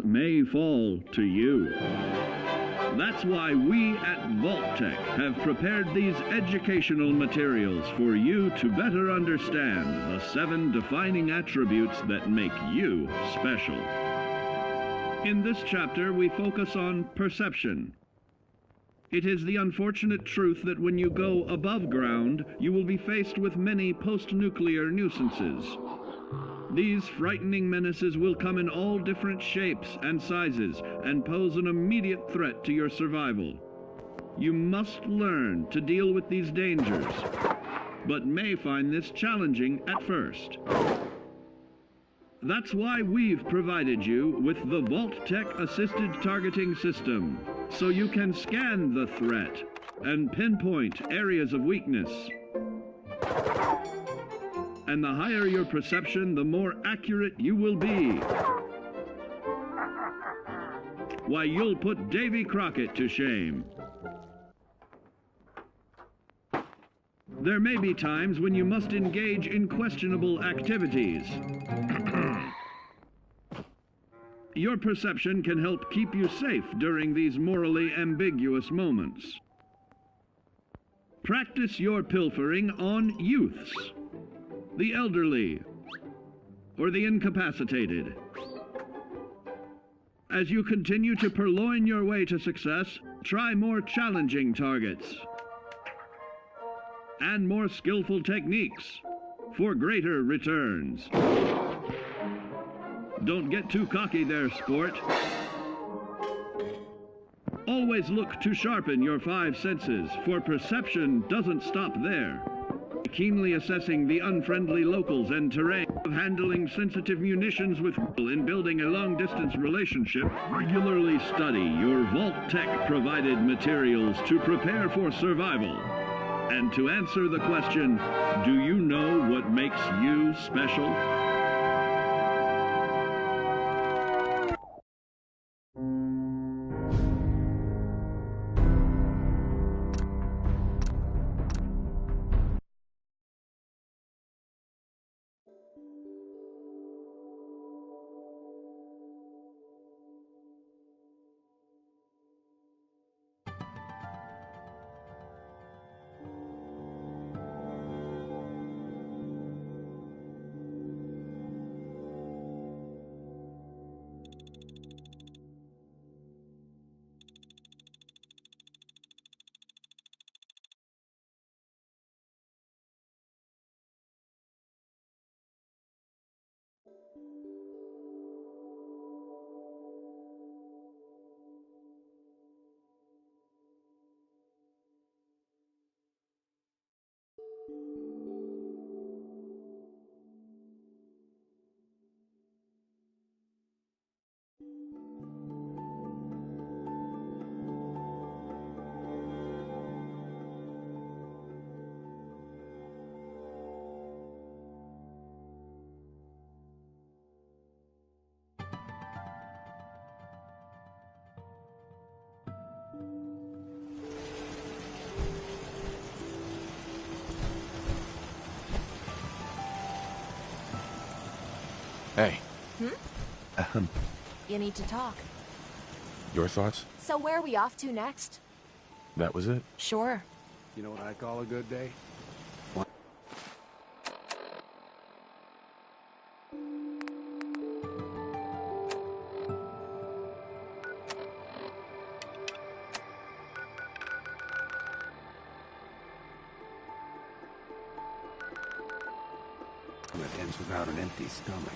may fall to you. That's why we at Vault-Tec have prepared these educational materials for you to better understand the 7 defining attributes that make you special. In this chapter, we focus on perception. It is the unfortunate truth that when you go above ground, you will be faced with many post-nuclear nuisances. These frightening menaces will come in all different shapes and sizes and pose an immediate threat to your survival. You must learn to deal with these dangers, but may find this challenging at first. That's why we've provided you with the Vault-Tec Assisted Targeting System, so you can scan the threat and pinpoint areas of weakness. And the higher your perception, the more accurate you will be. Why, you'll put Davy Crockett to shame. There may be times when you must engage in questionable activities. Your perception can help keep you safe during these morally ambiguous moments. Practice your pilfering on youths, the elderly, or the incapacitated. As you continue to purloin your way to success, try more challenging targets and more skillful techniques for greater returns. Don't get too cocky there, sport. Always look to sharpen your 5 senses, for perception doesn't stop there. Keenly assessing the unfriendly locals and terrain, of handling sensitive munitions with people in building a long-distance relationship, regularly study your Vault-Tec provided materials to prepare for survival. And to answer the question, do you know what makes you special? Hey. You need to talk. Your thoughts? So where are we off to next? That was it? Sure. You know what I call a good day? That ends without an empty stomach.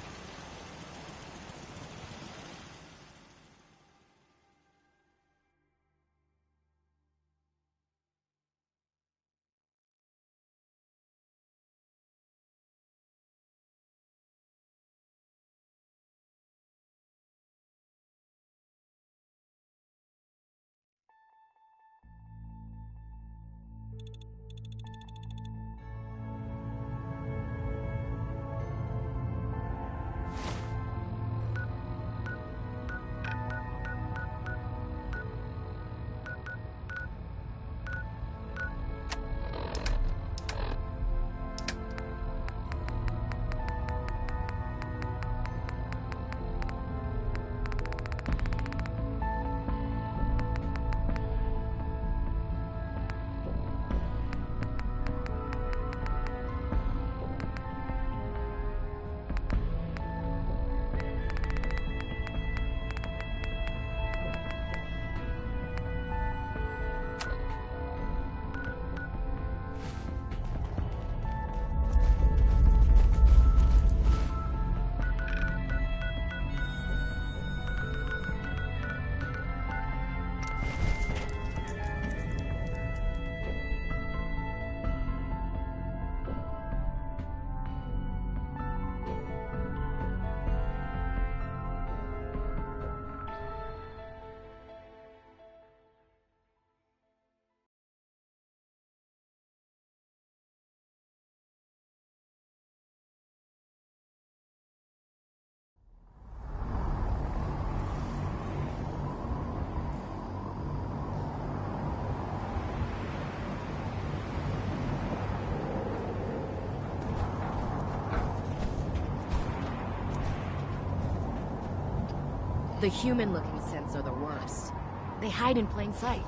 The human-looking synths are the worst. They hide in plain sight.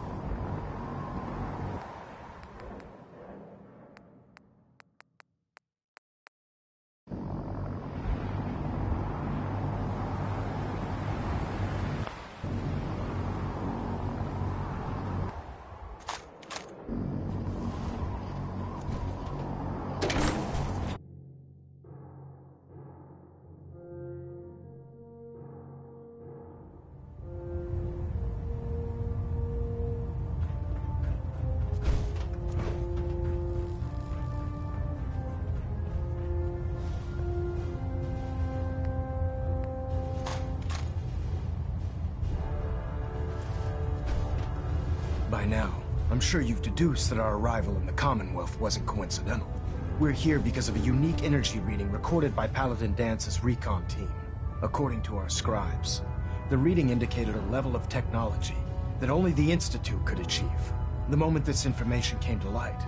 By now, I'm sure you've deduced that our arrival in the Commonwealth wasn't coincidental. We're here because of a unique energy reading recorded by Paladin Dance's recon team. According to our scribes, the reading indicated a level of technology that only the Institute could achieve. The moment this information came to light,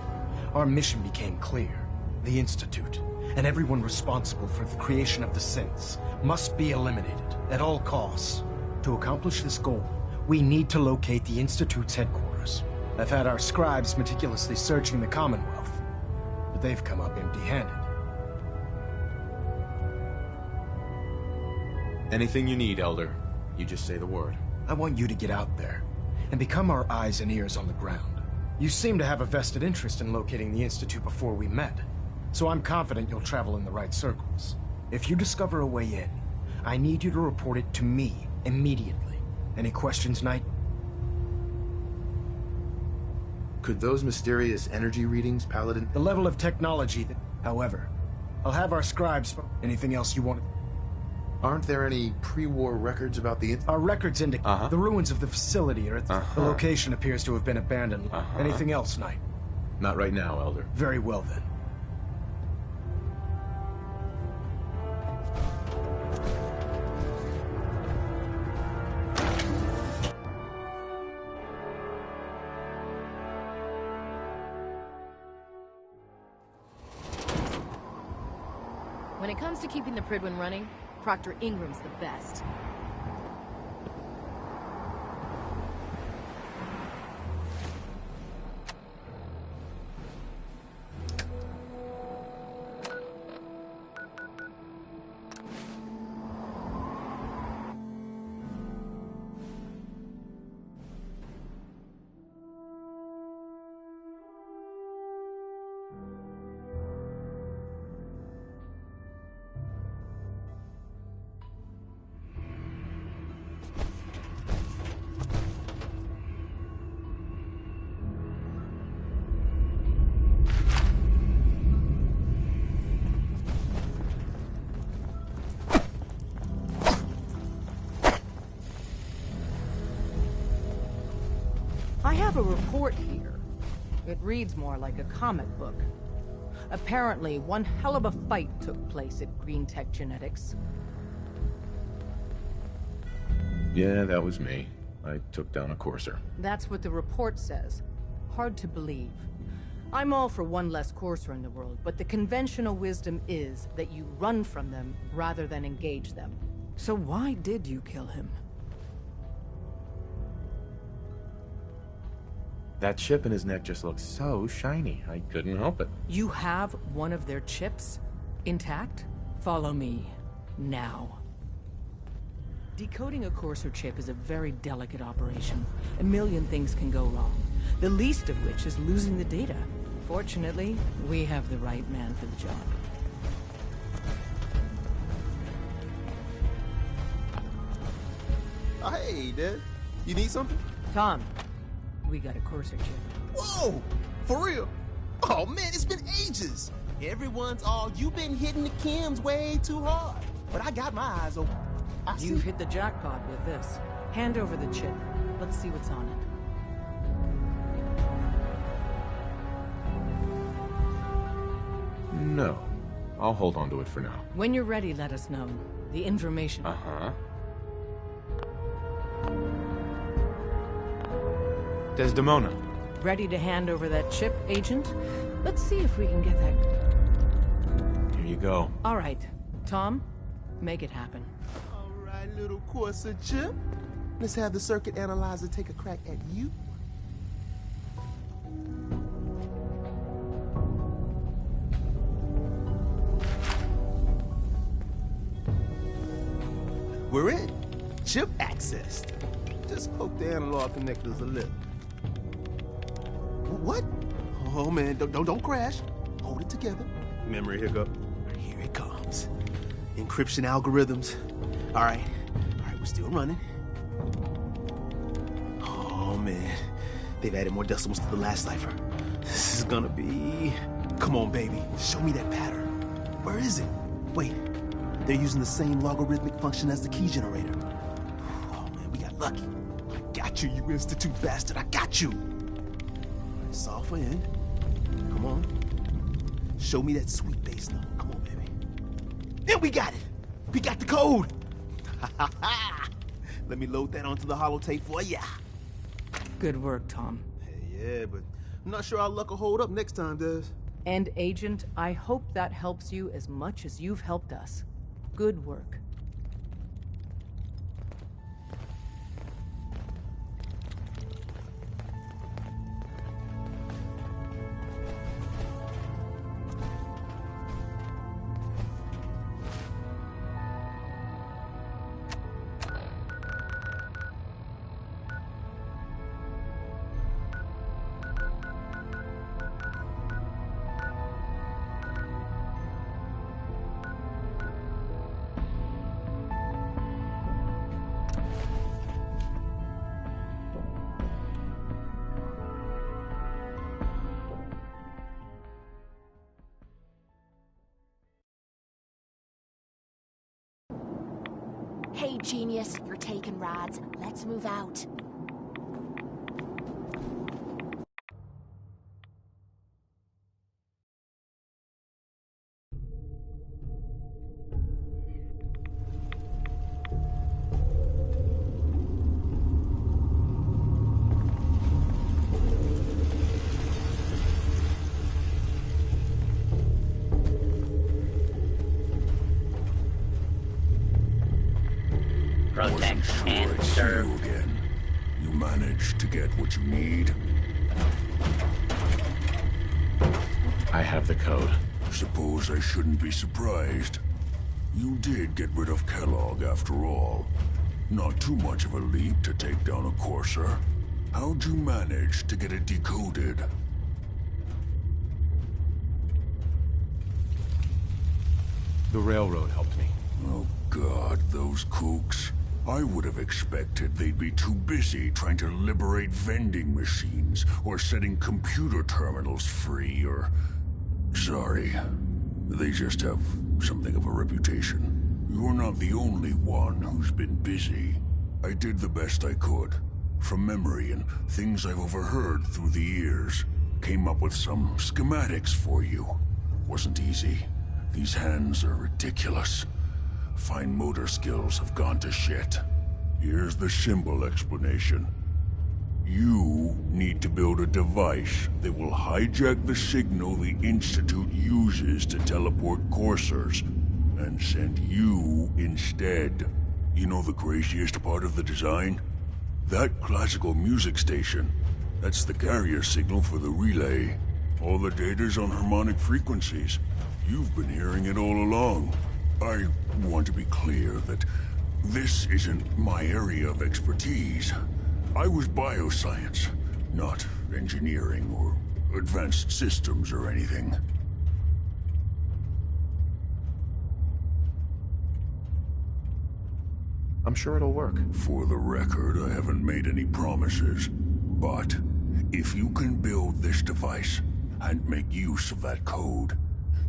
our mission became clear. The Institute, and everyone responsible for the creation of the synths, must be eliminated at all costs. To accomplish this goal, we need to locate the Institute's headquarters. I've had our scribes meticulously searching the Commonwealth, but they've come up empty-handed. Anything you need, Elder. You just say the word. I want you to get out there and become our eyes and ears on the ground. You seem to have a vested interest in locating the Institute before we met, so I'm confident you'll travel in the right circles. If you discover a way in, I need you to report it to me immediately. Any questions, Knight? Could those mysterious energy readings, Paladin? The level of technology that... However, I'll have our scribes... Anything else you want? Aren't there any pre-war records about the... Our records indicate the ruins of the facility are at the location appears to have been abandoned. Anything else, Knight? Not right now, Elder. Very well, then. When it comes to keeping the Pridwin running, Proctor Ingram's the best. I have a report here. It reads more like a comic book. Apparently, one hell of a fight took place at Green Tech Genetics. Yeah, that was me. I took down a courser. That's what the report says. Hard to believe. I'm all for one less courser in the world, but the conventional wisdom is that you run from them rather than engage them. So why did you kill him? That chip in his neck just looked so shiny. I couldn't help it. You have one of their chips intact? Follow me now. Decoding a courser chip is a very delicate operation. A million things can go wrong, the least of which is losing the data. Fortunately, we have the right man for the job. Oh, hey, Dad. You need something? Tom, we got a courser chip. Whoa! For real? Oh, man, it's been ages. Everyone's all, you've been hitting the chems way too hard. But I got my eyes open. You've hit the jackpot with this. Hand over the chip. Let's see what's on it. No. I'll hold on to it for now. When you're ready, let us know. The information. Desdemona. Ready to hand over that chip, Agent? Let's see if we can get that. Here you go. All right. Tom, make it happen. All right. right, little Corsair chip. Let's have the circuit analyzer take a crack at you. We're in. Chip accessed. Just poke the analog connectors a little. What? Oh man, don't crash. Hold it together. Memory hiccup. Here it comes. Encryption algorithms. All right, we're still running. Oh man, they've added more decimals to the last cipher. This is gonna be... Come on, baby, show me that pattern. Where is it? Wait, they're using the same logarithmic function as the key generator. Oh man, we got lucky. I got you, you Institute bastard, I got you. Solve for N. Come on. Show me that sweet bass note. Come on, baby. Then we got it. We got the code. Let me load that onto the holotape for ya. Good work, Tom. Hey, yeah, but I'm not sure our luck will hold up next time, Des. And Agent, I hope that helps you as much as you've helped us. Good work. Hey, genius, you're taking rides. Let's move out. Protect and serve. You again. You managed to get what you need? I have the code. Suppose I shouldn't be surprised. You did get rid of Kellogg after all. Not too much of a leap to take down a Corsair. How'd you manage to get it decoded? The railroad helped me. Oh God, those kooks. I would have expected they'd be too busy trying to liberate vending machines or setting computer terminals free or... Sorry. They just have something of a reputation. You're not the only one who's been busy. I did the best I could. From memory and things I've overheard through the years. Came up with some schematics for you. Wasn't easy. These hands are ridiculous. Fine motor skills have gone to shit. Here's the simple explanation. You need to build a device that will hijack the signal the Institute uses to teleport coursers, and send you instead. You know the craziest part of the design? That classical music station. That's the carrier signal for the relay. All the data's on harmonic frequencies. You've been hearing it all along. I want to be clear that this isn't my area of expertise. I was bioscience, not engineering or advanced systems or anything. I'm sure it'll work. For the record, I haven't made any promises. But if you can build this device and make use of that code,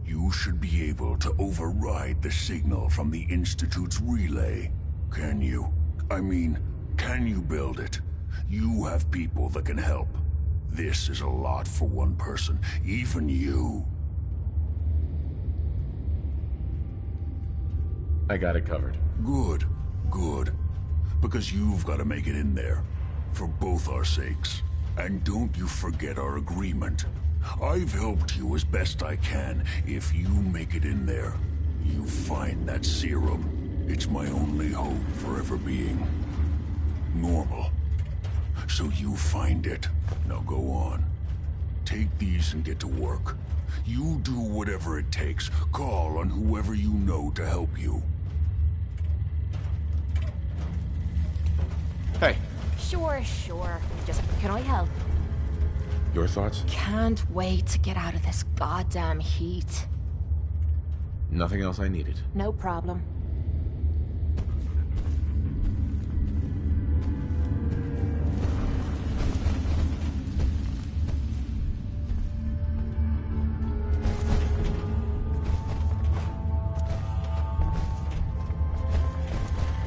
you should be able to override the signal from the Institute's relay. Can you? I mean, can you build it? You have people that can help. This is a lot for one person, even you. I got it covered. Good, good. Because you've got to make it in there. For both our sakes. And don't you forget our agreement. I've helped you as best I can. If you make it in there, you find that serum. It's my only hope for ever being normal. So you find it. Now go on. Take these and get to work. You do whatever it takes. Call on whoever you know to help you. Hey, Sure. Just, can I help? your thoughts? Can't wait to get out of this goddamn heat. Nothing else I needed. No problem.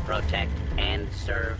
Protect and serve.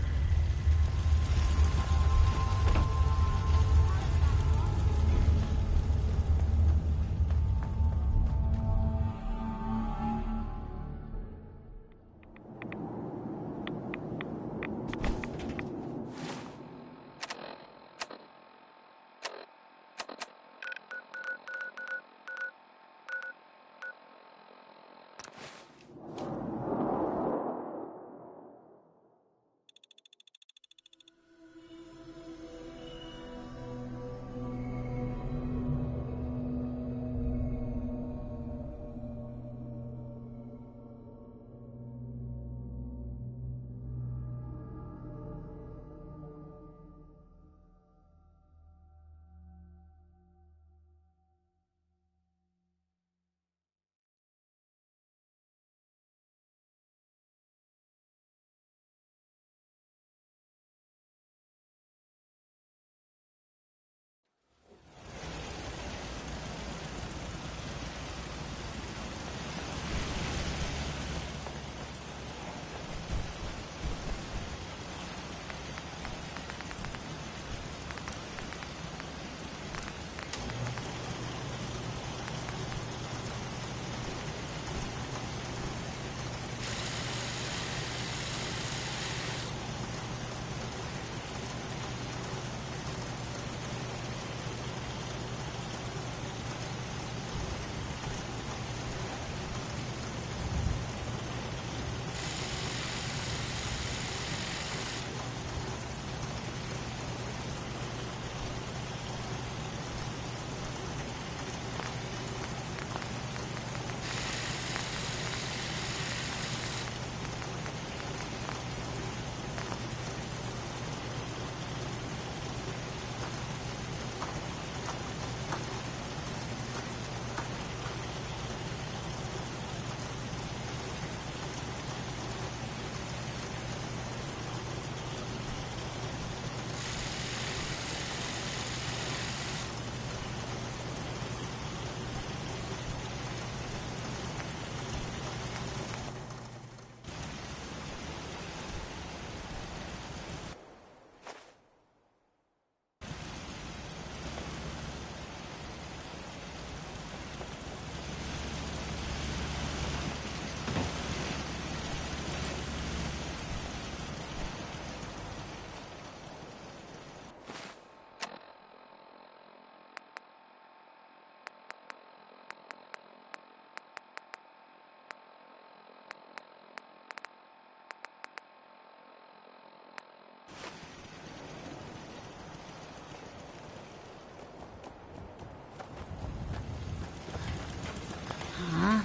Huh?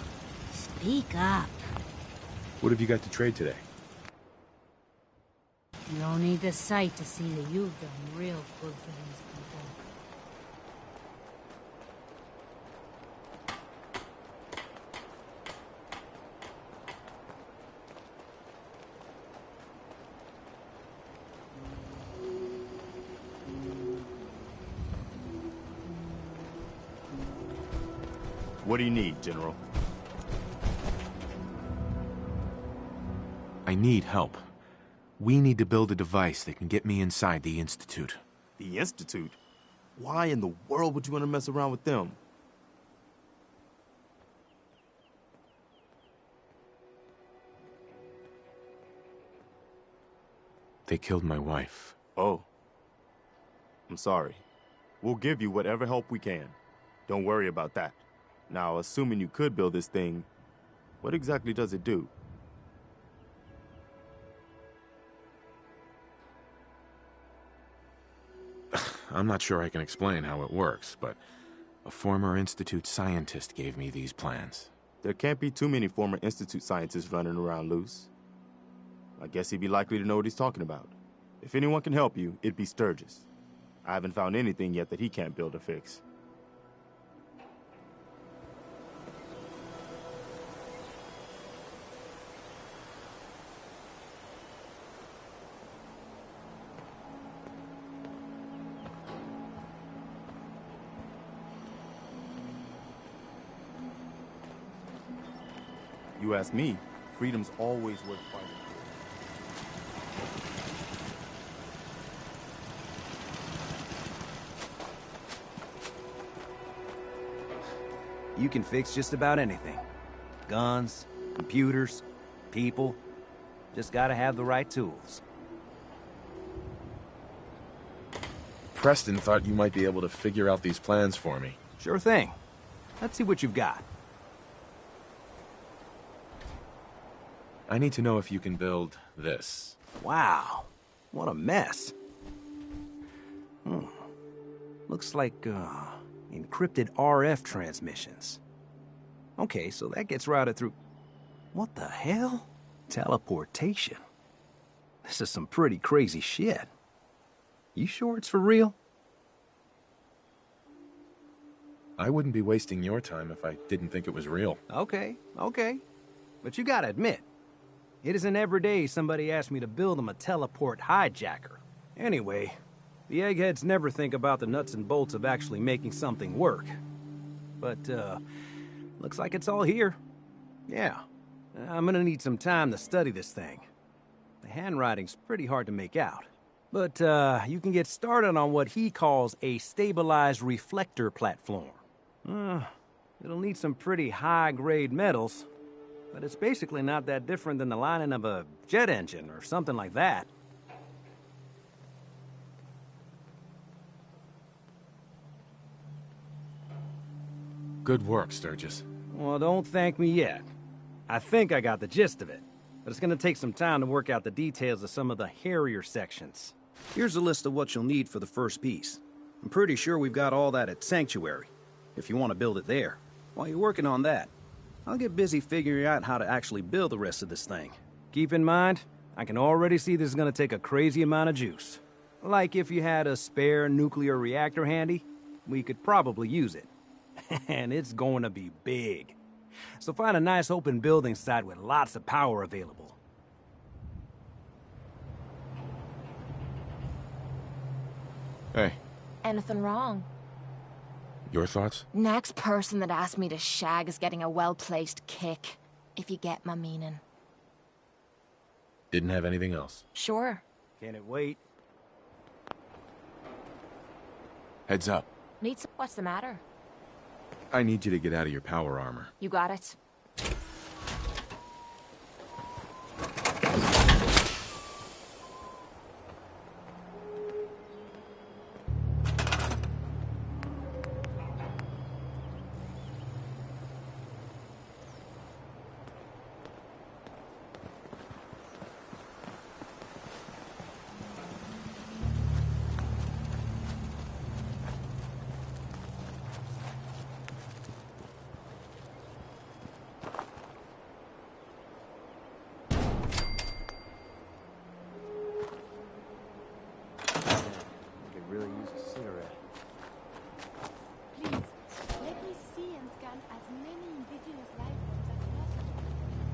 Speak up. What have you got to trade today? You don't need the sight to see that you've done real good for these people. What do you need, General? I need help. We need to build a device that can get me inside the Institute. The Institute? Why in the world would you want to mess around with them? They killed my wife. Oh. I'm sorry. We'll give you whatever help we can. Don't worry about that. Now, assuming you could build this thing, what exactly does it do? I'm not sure I can explain how it works, but a former Institute scientist gave me these plans. There can't be too many former Institute scientists running around loose. I guess he'd be likely to know what he's talking about. If anyone can help you, it'd be Sturgis. I haven't found anything yet that he can't build or fix. You ask me, freedom's always worth fighting for. You can fix just about anything. Guns, computers, people. Just gotta have the right tools. Preston thought you might be able to figure out these plans for me. Sure thing. Let's see what you've got. I need to know if you can build this. Wow. What a mess. Looks like, encrypted RF transmissions. Okay, so that gets routed through... What the hell? Teleportation. This is some pretty crazy shit. You sure it's for real? I wouldn't be wasting your time if I didn't think it was real. Okay. But you gotta admit, it isn't every day somebody asks me to build them a teleport hijacker. Anyway, the eggheads never think about the nuts and bolts of actually making something work. But, looks like it's all here. Yeah, I'm gonna need some time to study this thing. The handwriting's pretty hard to make out. But, you can get started on what he calls a stabilized reflector platform. It'll need some pretty high-grade metals, but it's basically not that different than the lining of a jet engine or something like that. Good work, Sturgis. Well, don't thank me yet. I think I got the gist of it, but it's gonna take some time to work out the details of some of the hairier sections. Here's a list of what you'll need for the first piece. I'm pretty sure we've got all that at Sanctuary, if you want to build it there. While you're working on that, I'll get busy figuring out how to actually build the rest of this thing. Keep in mind, I can already see this is gonna take a crazy amount of juice. Like if you had a spare nuclear reactor handy, we could probably use it. And it's going to be big. So find a nice open building site with lots of power available. Hey. Anything wrong? Your thoughts? Next person that asked me to shag is getting a well-placed kick, if you get my meaning. Didn't have anything else? Sure. Can it wait? Heads up. What's the matter? I need you to get out of your power armor. You got it.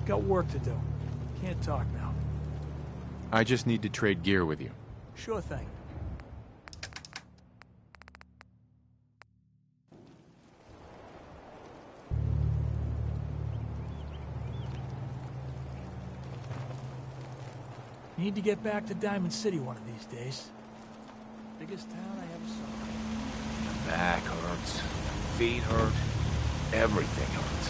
Got work to do. Can't talk now. I just need to trade gear with you. Sure thing. Need to get back to Diamond City one of these days. Biggest town I ever saw. My back hurts. Feet hurt. Everything hurts.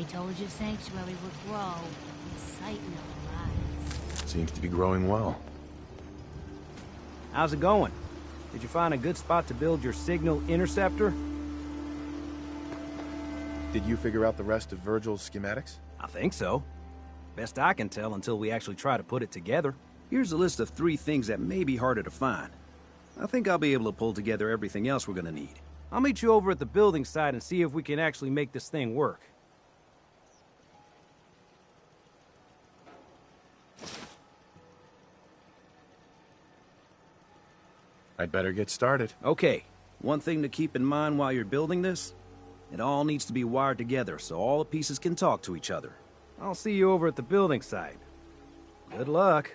told you Sanctuary would grow, inciting our lives. Seems to be growing well. How's it going? Did you find a good spot to build your signal interceptor? Did you figure out the rest of Virgil's schematics? I think so. Best I can tell until we actually try to put it together. Here's a list of 3 things that may be harder to find. I think I'll be able to pull together everything else we're gonna need. I'll meet you over at the building site and see if we can actually make this thing work. I'd better get started. Okay, one thing to keep in mind while you're building this, it all needs to be wired together so all the pieces can talk to each other. I'll see you over at the building site. Good luck.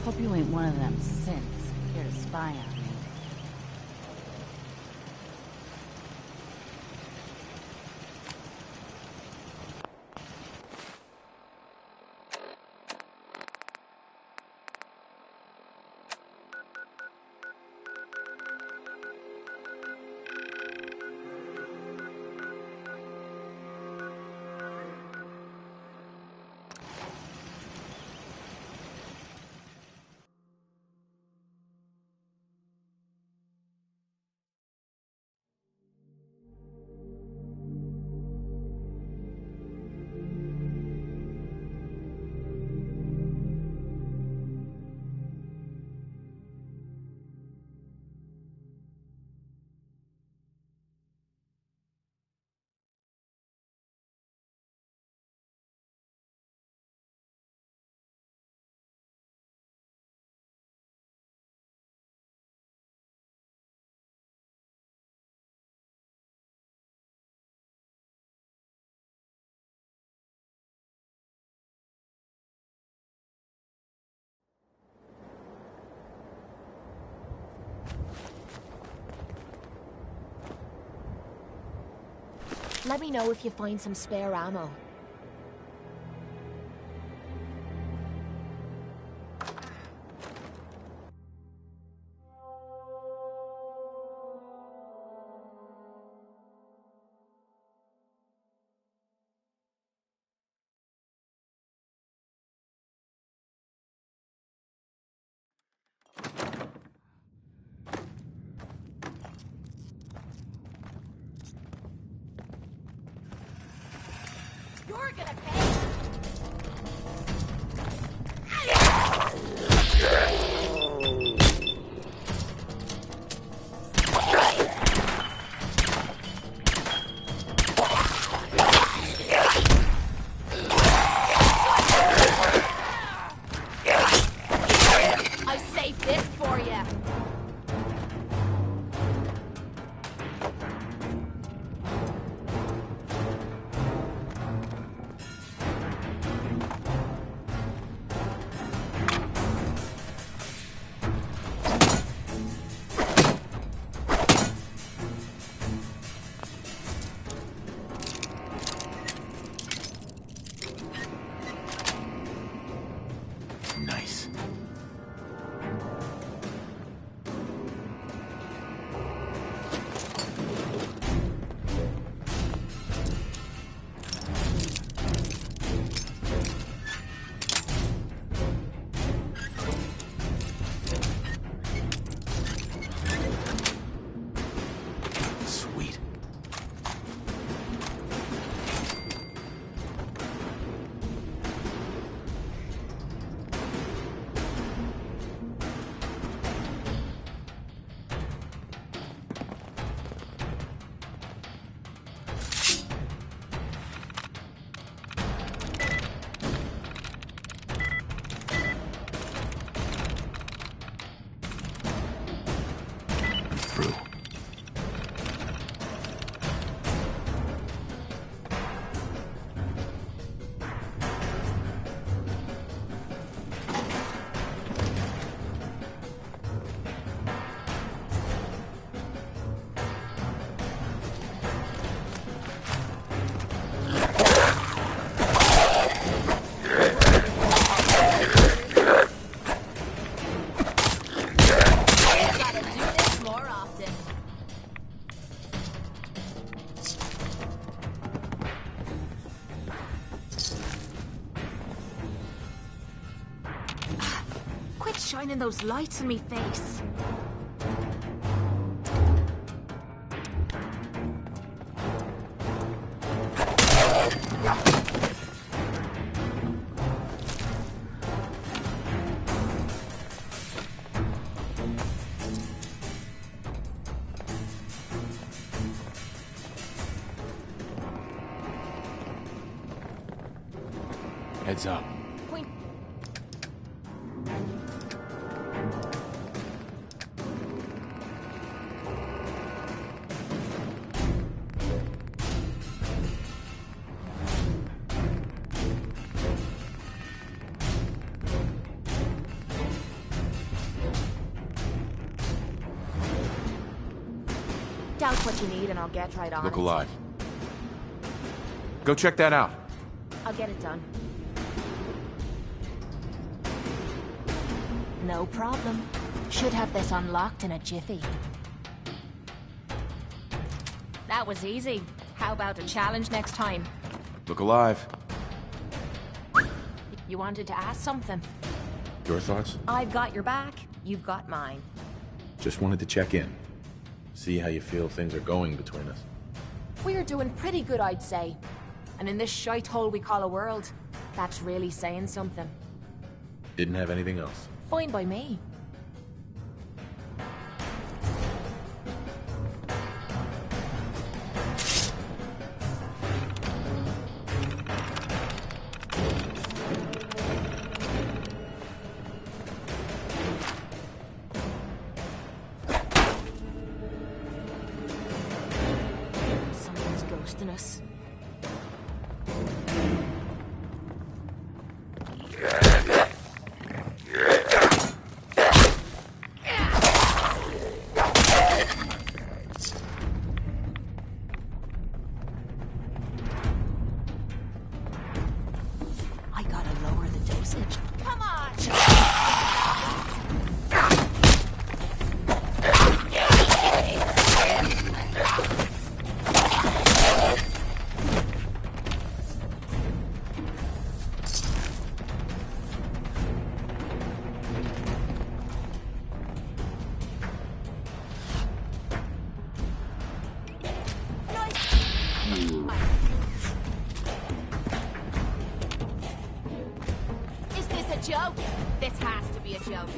Hope you ain't one of them synths here to spy on me. Let me know if you find some spare ammo. through. Shining those lights in me face. Heads up. Point. Doubt what you need and I'll get right on Look it. alive. Go check that out. I'll get it done. No problem. Should have this unlocked in a jiffy. That was easy. How about a challenge next time? Look alive. You wanted to ask something? Your thoughts? I've got your back. You've got mine. Just wanted to check in. See how you feel things are going between us. We're doing pretty good, I'd say. And in this shite hole we call a world, that's really saying something. Didn't have anything else. Fine by me. Someone's ghosting us. I gotta lower the dosage. Come on! Is this a joke? This has to be a joke.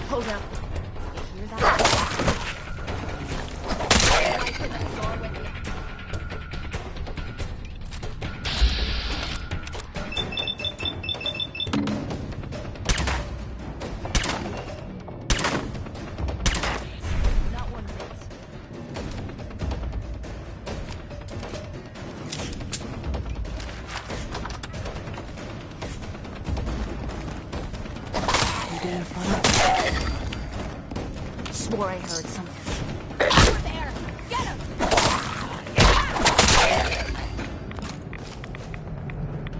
Hold up. You hear that? Right to the floor with you. Not one bit. You didn't find Swore I heard something. Over there! Get him!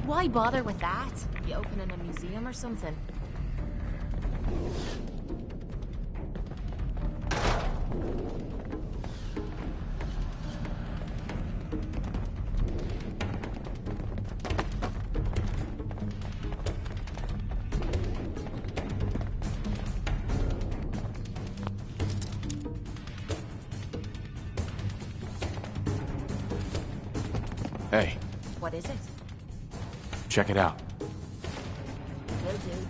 Why bother with that? You opening a museum or something? What is it? Check it out. Will do.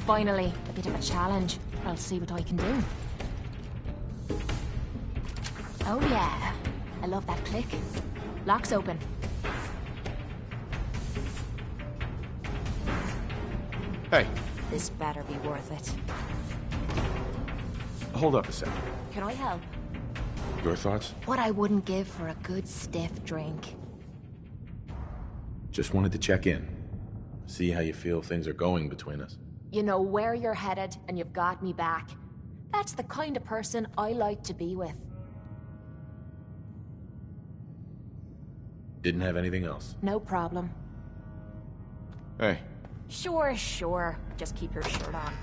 Finally, a bit of a challenge. I'll see what I can do. Oh yeah, I love that click. Lock's open. Hey, This better be worth it. hold up a second. Can I help? Your thoughts? What I wouldn't give for a good stiff drink. Just wanted to check in. See how you feel things are going between us. You know where you're headed, and you've got me back. That's the kind of person I like to be with. Didn't have anything else. No problem. Hey, Sure, sure. Just keep your shirt on.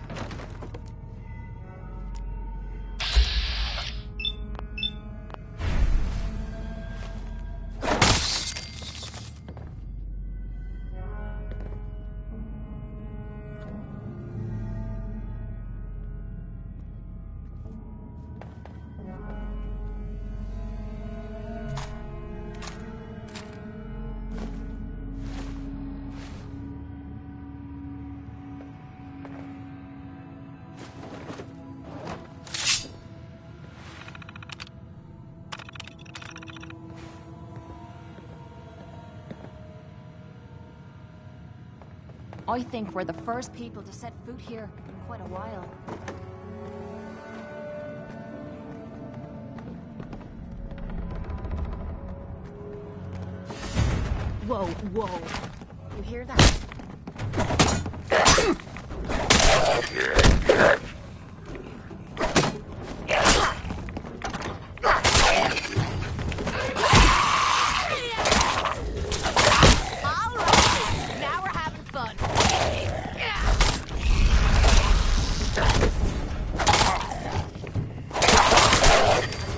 I think we're the first people to set foot here in quite a while. Whoa, whoa. You hear that?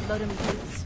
Load him with boots.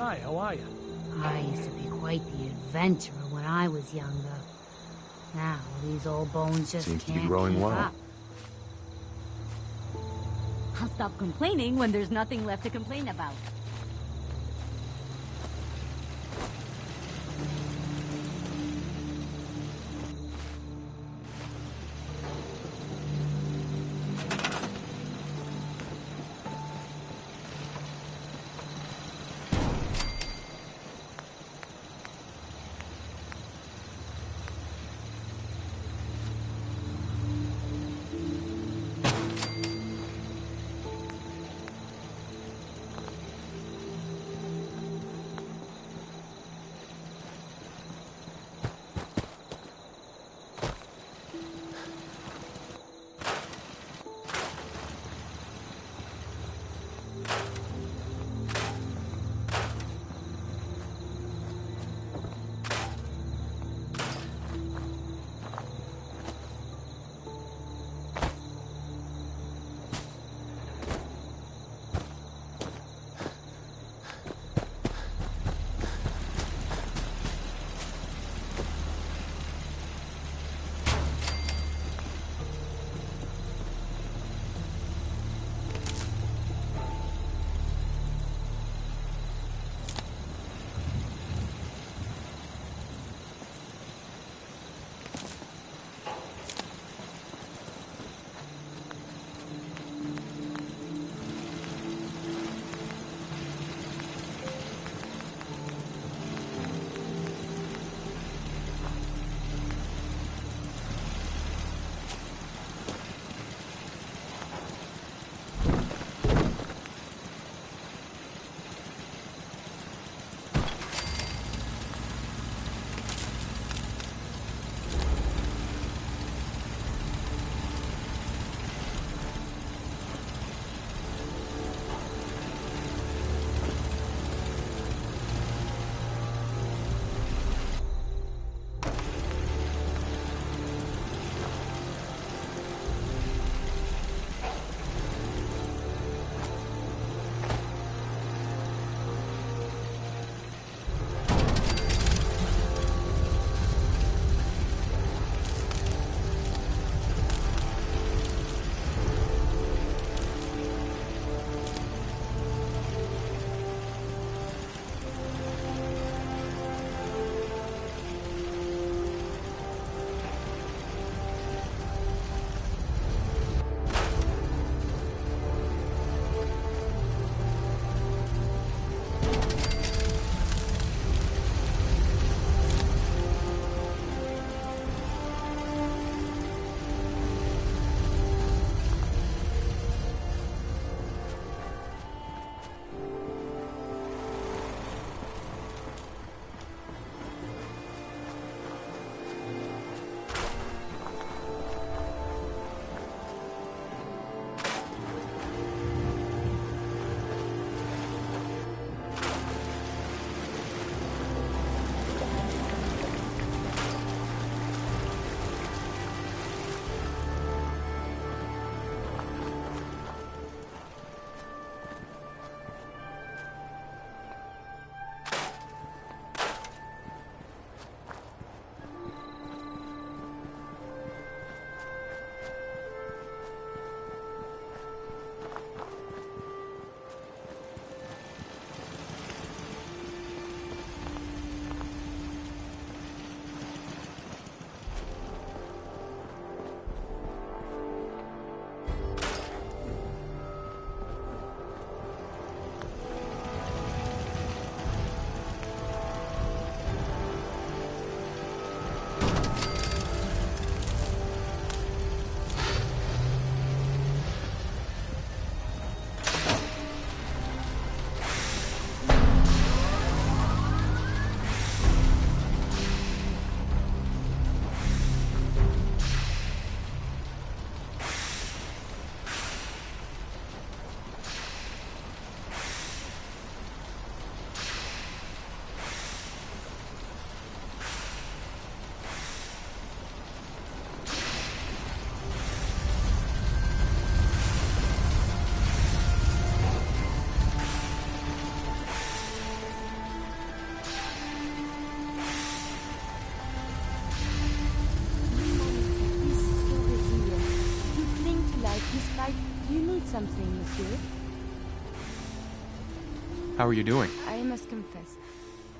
Hi, how are you? I used to be quite the adventurer when I was younger. Now, these old bones just Seems to can't be growing keep well. up. I'll stop complaining when there's nothing left to complain about. monsieur. How are you doing? I must confess,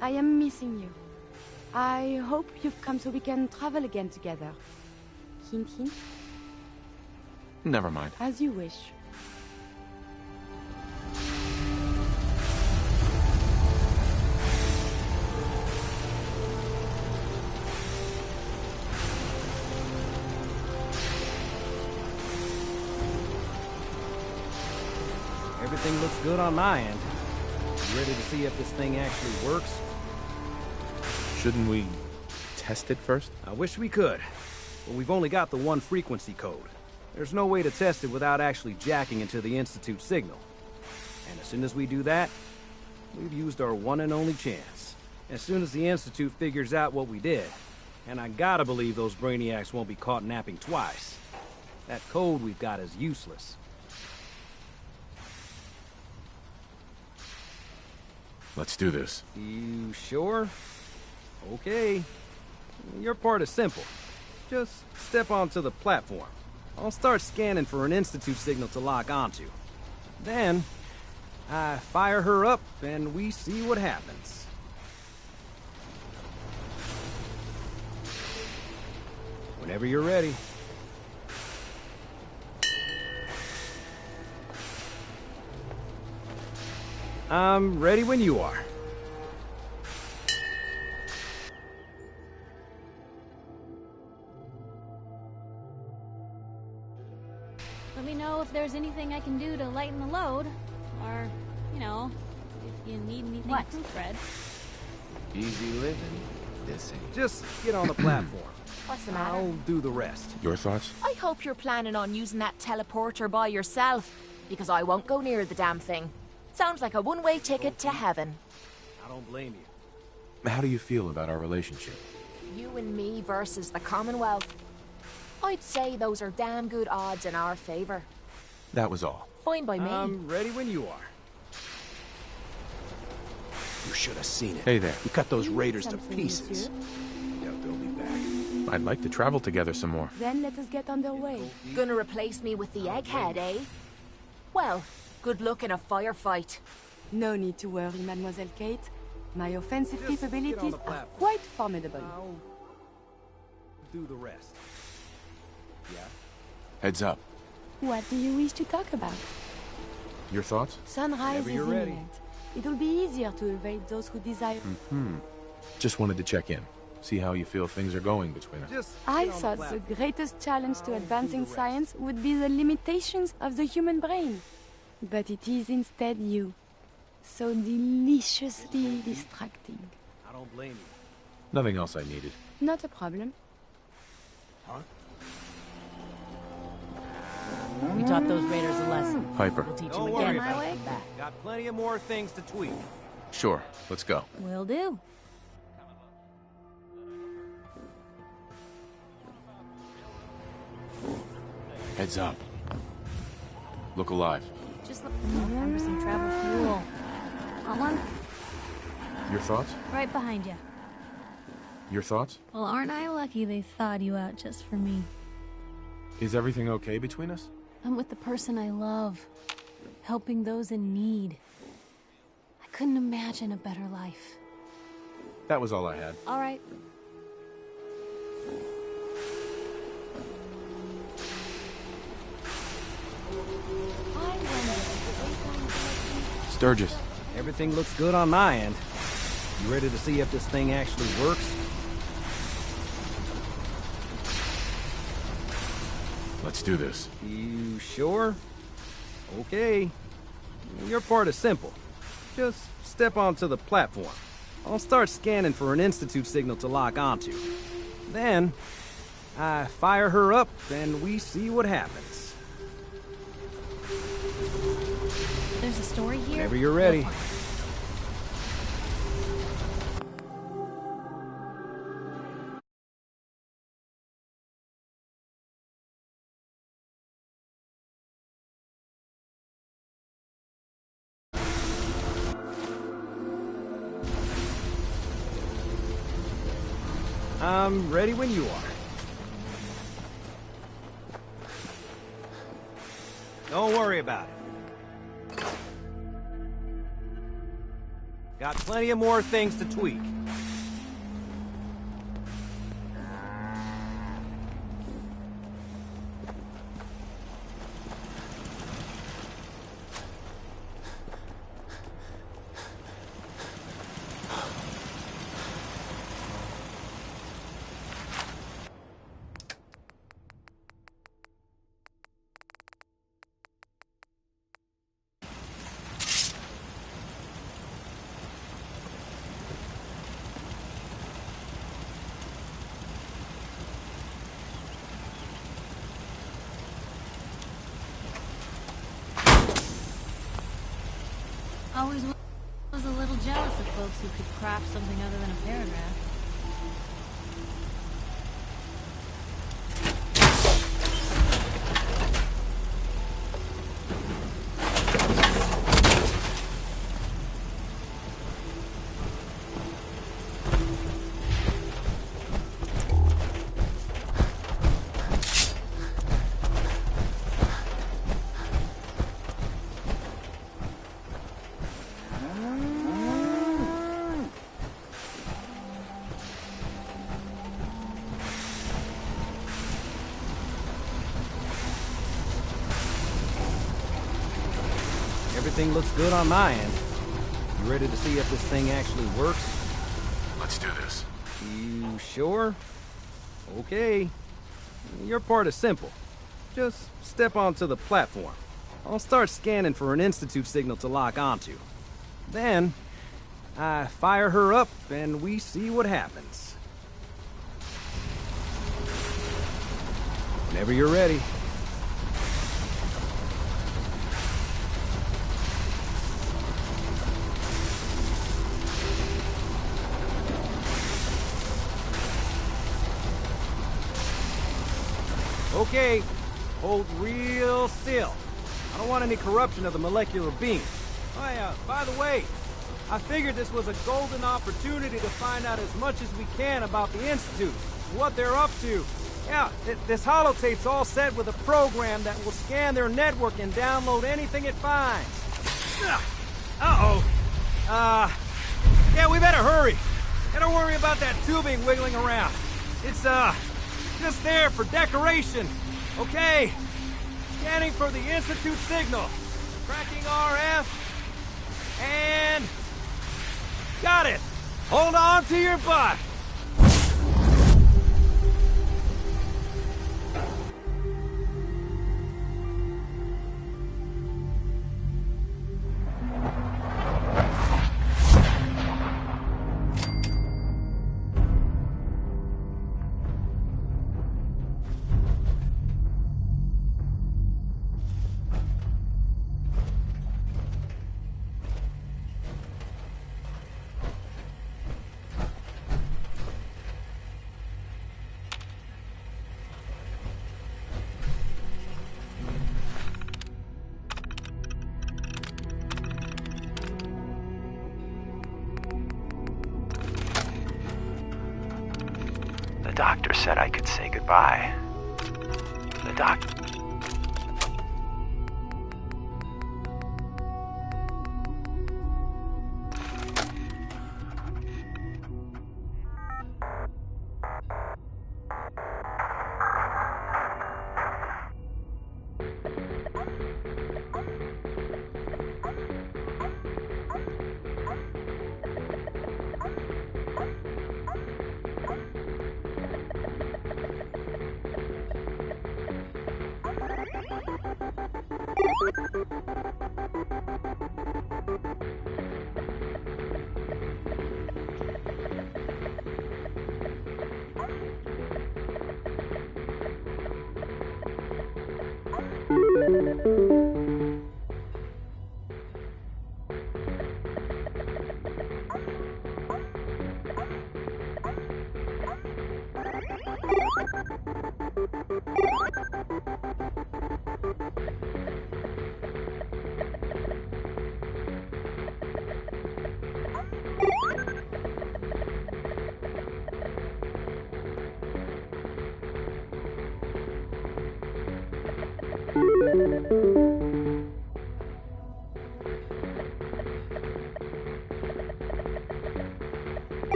I am missing you. I hope you've come so we can travel again together. Hint, hint. Never mind. As you wish. Everything looks good on my end. You ready to see if this thing actually works? Shouldn't we test it first? I wish we could, but we've only got the one frequency code. There's no way to test it without actually jacking into the Institute signal. And as soon as we do that, we've used our one and only chance. As soon as the Institute figures out what we did, and I gotta believe those brainiacs won't be caught napping twice, that code we've got is useless. Let's do this. You sure? Okay. Your part is simple. Just step onto the platform. I'll start scanning for an Institute signal to lock onto. Then, I fire her up and we see what happens. Whenever you're ready. I'm ready when you are. Let me know if there's anything I can do to lighten the load. Or, you know, if you need anything from Fred. Easy living. This ain't. Just get on the platform. What's the matter? I'll do the rest. Your thoughts? I hope you're planning on using that teleporter by yourself, because I won't go near the damn thing. Sounds like a one-way ticket to heaven. I don't blame you. How do you feel about our relationship? You and me versus the Commonwealth. I'd say those are damn good odds in our favor. That was all. Fine by me. I'm ready when you are. You should have seen it. Hey there. We cut those raiders to pieces. Doubt they'll be back. I'd like to travel together some more. Then let us get underway. Gonna replace me with the egghead, eh? Well, good luck in a firefight. No need to worry, Mademoiselle Kate. My offensive capabilities are quite formidable. I'll do the rest. Yeah? Heads up. What do you wish to talk about? Your thoughts? Sunrise is you're ready. imminent. It will be easier to evade those who desire... Just wanted to check in. See how you feel things are going between us. Just I thought the greatest challenge to advancing science would be the limitations of the human brain. But it is instead you. So deliciously distracting. I don't blame you. Nothing else I needed. Not a problem. We taught those raiders a lesson. Piper. We'll teach Don't them worry again. about Right it. back. Got plenty of more things to tweak. Sure. Let's go. Will do. Heads up. Look alive. Just remember some travel fuel. Want one? Your thoughts? Right behind you. Your thoughts? Well, aren't I lucky they thawed you out just for me? Is everything okay between us? I'm with the person I love, helping those in need. I couldn't imagine a better life. That was all I had. All right. Sturgis. Everything looks good on my end. You ready to see if this thing actually works? Let's do this. You sure? Okay. Your part is simple. Just step onto the platform. I'll start scanning for an Institute signal to lock onto. Then, I fire her up and we see what happens. There's a story here. Whenever you're ready. I'm ready when you are. Don't worry about it. Got plenty of more things to tweak. Always was a little jealous of folks who could craft something other than a paragraph. Everything looks good on my end. You ready to see if this thing actually works? Let's do this. You sure? Okay. Your part is simple. Just step onto the platform. I'll start scanning for an Institute signal to lock onto. Then, I fire her up and we see what happens. Whenever you're ready. Okay, hold real still. I don't want any corruption of the molecular beam. Oh yeah, by the way, I figured this was a golden opportunity to find out as much as we can about the Institute, what they're up to. Yeah, this holotape's all set with a program that will scan their network and download anything it finds. Uh-oh. Yeah, we better hurry. And don't worry about that tubing wiggling around. It's, just there for decoration. Okay. Scanning for the Institute signal. Tracking RF. And... got it. Hold on to your butt. The doctor said I could say goodbye. The doctor...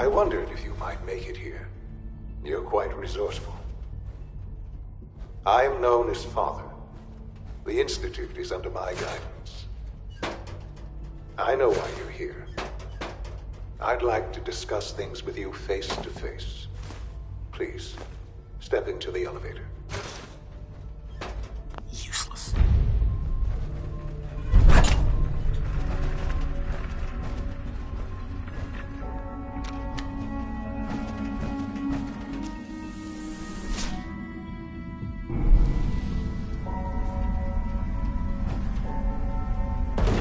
I wondered if you might make it here. You're quite resourceful. I'm known as Father. The Institute is under my guidance. I know why you're here. I'd like to discuss things with you face to face. Please, step into the elevator. Useless.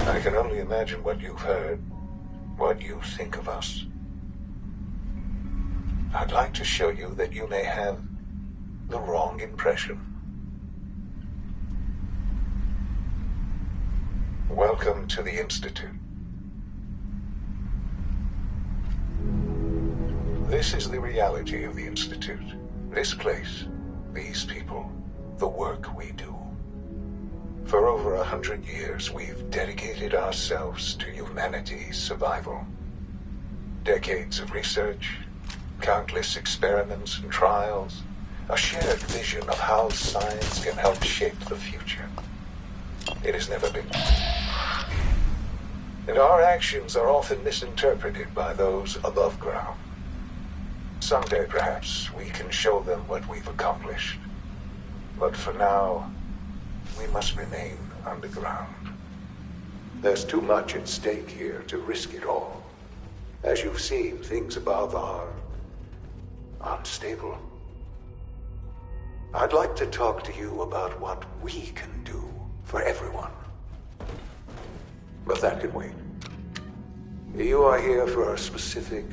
I can only imagine what you've heard, what you think of us. I'd like to show you that you may have the wrong impression. Welcome to the Institute. This is the reality of the Institute. This place, these people, the work we do. For over 100 years, we've dedicated ourselves to humanity's survival. Decades of research, countless experiments and trials, a shared vision of how science can help shape the future. It has never been. And our actions are often misinterpreted by those above ground. Someday, perhaps, we can show them what we've accomplished. But for now, we must remain underground. There's too much at stake here to risk it all. As you've seen, things above are unstable. I'd like to talk to you about what we can do for everyone. But that can wait. You are here for a specific,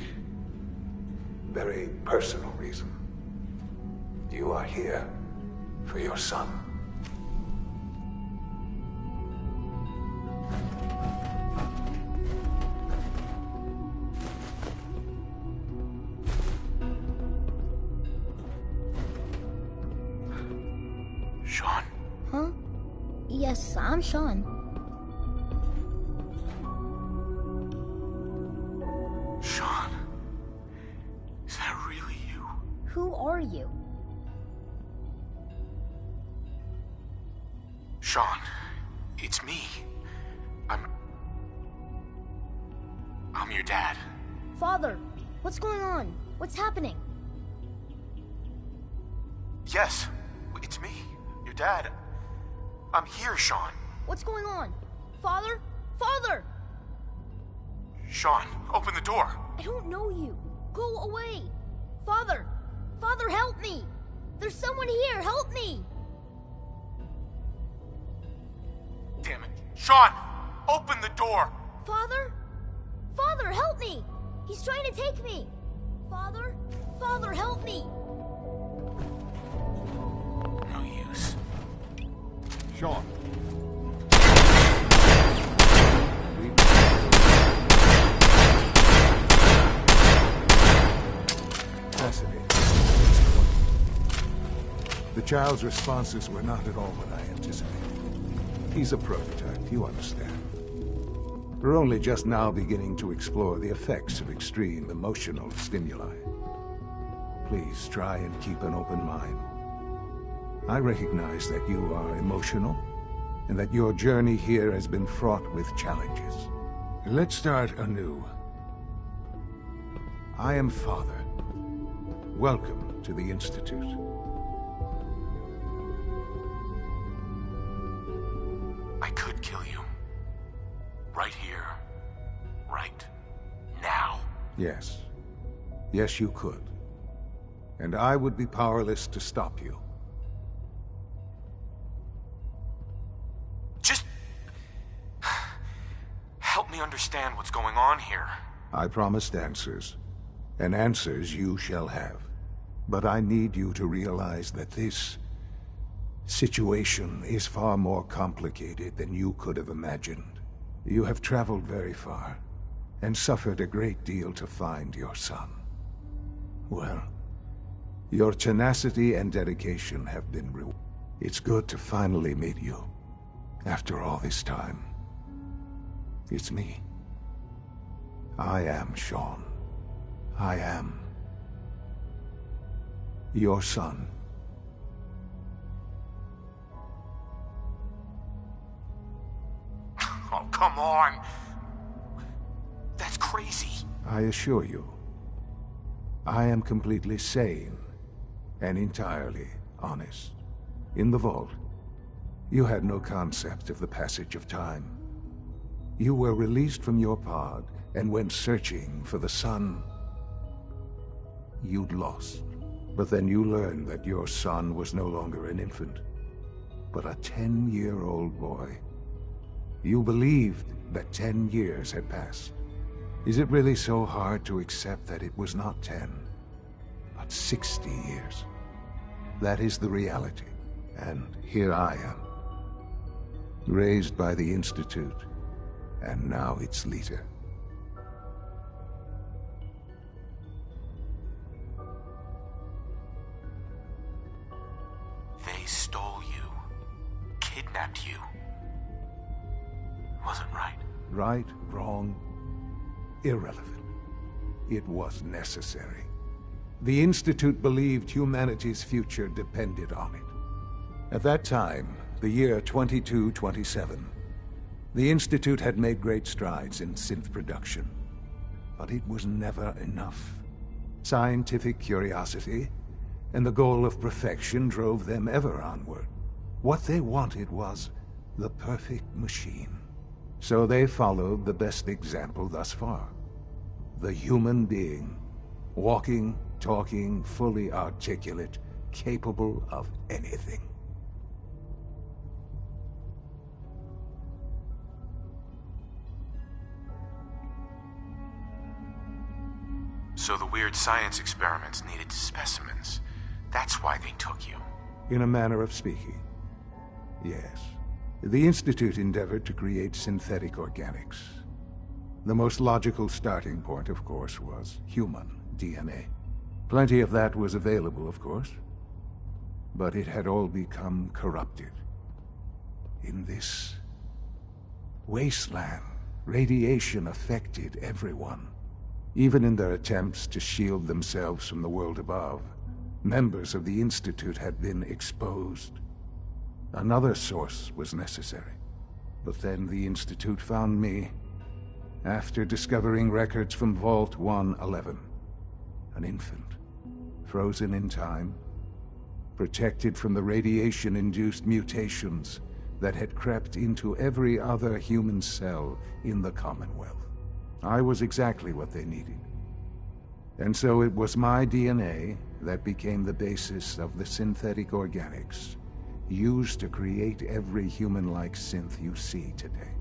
very personal reason. You are here for your son. Huh? Yes, I'm Shaun. Shaun, is that really you? Who are you? Shaun, it's me. I'm your dad. Father, what's going on? What's happening? Yes, it's me, your dad. I'm here, Shaun. What's going on? Father? Father! Shaun, open the door. I don't know you. Go away. Father! Father, help me! There's someone here, help me! Damn it. Shaun, open the door. Father? Father, help me! He's trying to take me! Father? Father, help me! No use. Shaun. Fascinating. The child's responses were not at all what I anticipated. He's a prototype, you understand. We're only just now beginning to explore the effects of extreme emotional stimuli. Please try and keep an open mind. I recognize that you are emotional, and that your journey here has been fraught with challenges. Let's start anew. I am Father. Welcome to the Institute. I could kill you. Right here. Right now. Yes. Yes, you could. And I would be powerless to stop you. Just help me understand what's going on here. I promised answers, and answers you shall have. But I need you to realize that this situation is far more complicated than you could have imagined. You have traveled very far, and suffered a great deal to find your son. Well, your tenacity and dedication have been rewarded. It's good to finally meet you, after all this time. It's me. I am Shaun. I am your son. Oh, come on! That's crazy. I assure you, I am completely sane and entirely honest. In the vault, you had no concept of the passage of time. You were released from your pod and went searching for the sun you'd lost. But then you learned that your son was no longer an infant, but a 10-year-old boy. You believed that 10 years had passed. Is it really so hard to accept that it was not 10, but 60 years? That is the reality. And here I am, raised by the Institute, and now its leader. They stole you, kidnapped you. Wasn't right. Right, wrong, irrelevant. It was necessary. The Institute believed humanity's future depended on it. At that time, the year 2227, the Institute had made great strides in synth production. But it was never enough. Scientific curiosity and the goal of perfection drove them ever onward. What they wanted was the perfect machine. So they followed the best example thus far. The human being. Walking, talking, fully articulate, capable of anything. So the weird science experiments needed specimens. That's why they took you. In a manner of speaking, yes. The Institute endeavored to create synthetic organics. The most logical starting point, of course, was human DNA. Plenty of that was available, of course. But it had all become corrupted. in this wasteland, radiation affected everyone. Even in their attempts to shield themselves from the world above, members of the Institute had been exposed. Another source was necessary. But then the Institute found me after discovering records from Vault 111. An infant, frozen in time, protected from the radiation-induced mutations that had crept into every other human cell in the Commonwealth. I was exactly what they needed. And so it was my DNA that became the basis of the synthetic organics used to create every human-like synth you see today.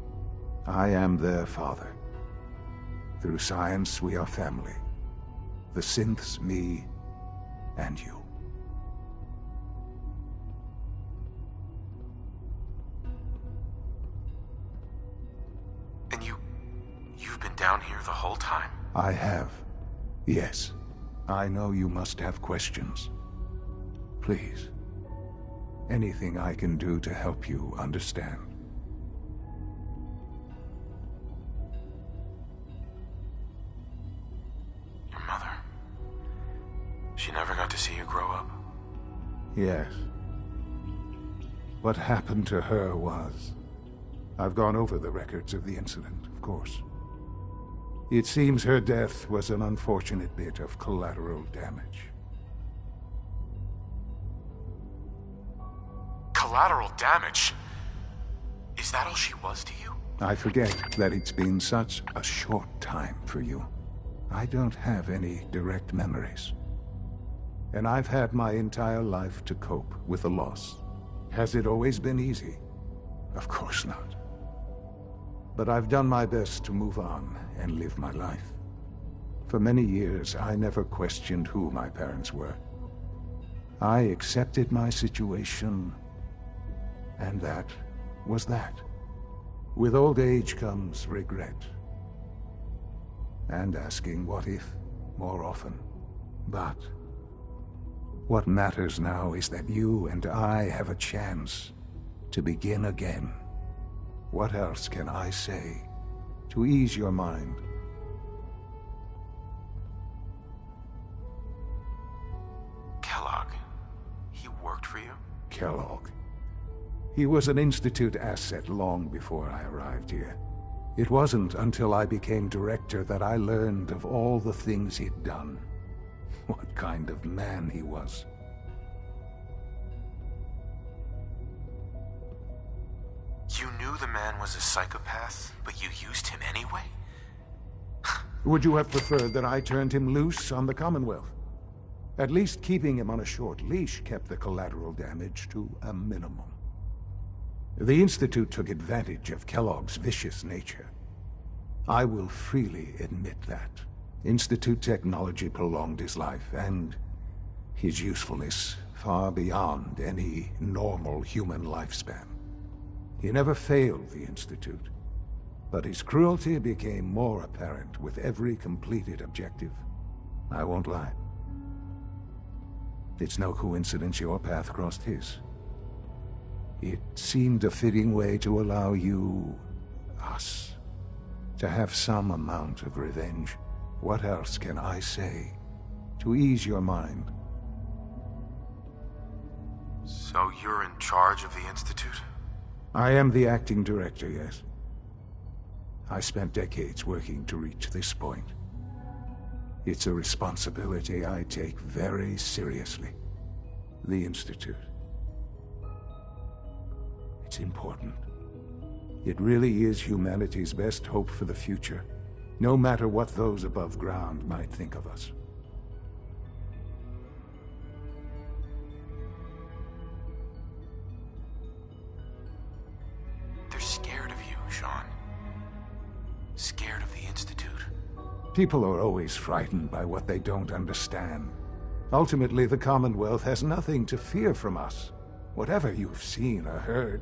I am their father. Through science, we are family. The synths, me, and you. And you've been down here the whole time? I have. Yes. I know you must have questions. Please. Anything I can do to help you understand. Your mother. She never got to see you grow up? Yes. What happened to her was... I've gone over the records of the incident, of course. It seems her death was an unfortunate bit of collateral damage. Collateral damage? Is that all she was to you? I forget that it's been such a short time for you. I don't have any direct memories. And I've had my entire life to cope with the loss. Has it always been easy? Of course not. But I've done my best to move on and live my life. For many years, I never questioned who my parents were. I accepted my situation, and that was that. With old age comes regret. And asking what if more often. But what matters now is that you and I have a chance to begin again. What else can I say to ease your mind? Kellogg. He worked for you? Kellogg. He was an Institute asset long before I arrived here. It wasn't until I became director that I learned of all the things he'd done. What kind of man he was. You knew the man was a psychopath, but you used him anyway? Would you have preferred that I turned him loose on the Commonwealth? At least keeping him on a short leash kept the collateral damage to a minimum. The Institute took advantage of Kellogg's vicious nature. I will freely admit that. Institute technology prolonged his life, and his usefulness far beyond any normal human lifespan. He never failed the Institute, but his cruelty became more apparent with every completed objective. I won't lie. It's no coincidence your path crossed his. It seemed a fitting way to allow you, us, to have some amount of revenge. What else can I say to ease your mind? So you're in charge of the Institute? I am the acting director, yes. I spent decades working to reach this point. It's a responsibility I take very seriously. The Institute. It's important. It really is humanity's best hope for the future, no matter what those above ground might think of us. They're scared of you, Shaun. Scared of the Institute. People are always frightened by what they don't understand. Ultimately, the Commonwealth has nothing to fear from us. Whatever you've seen or heard,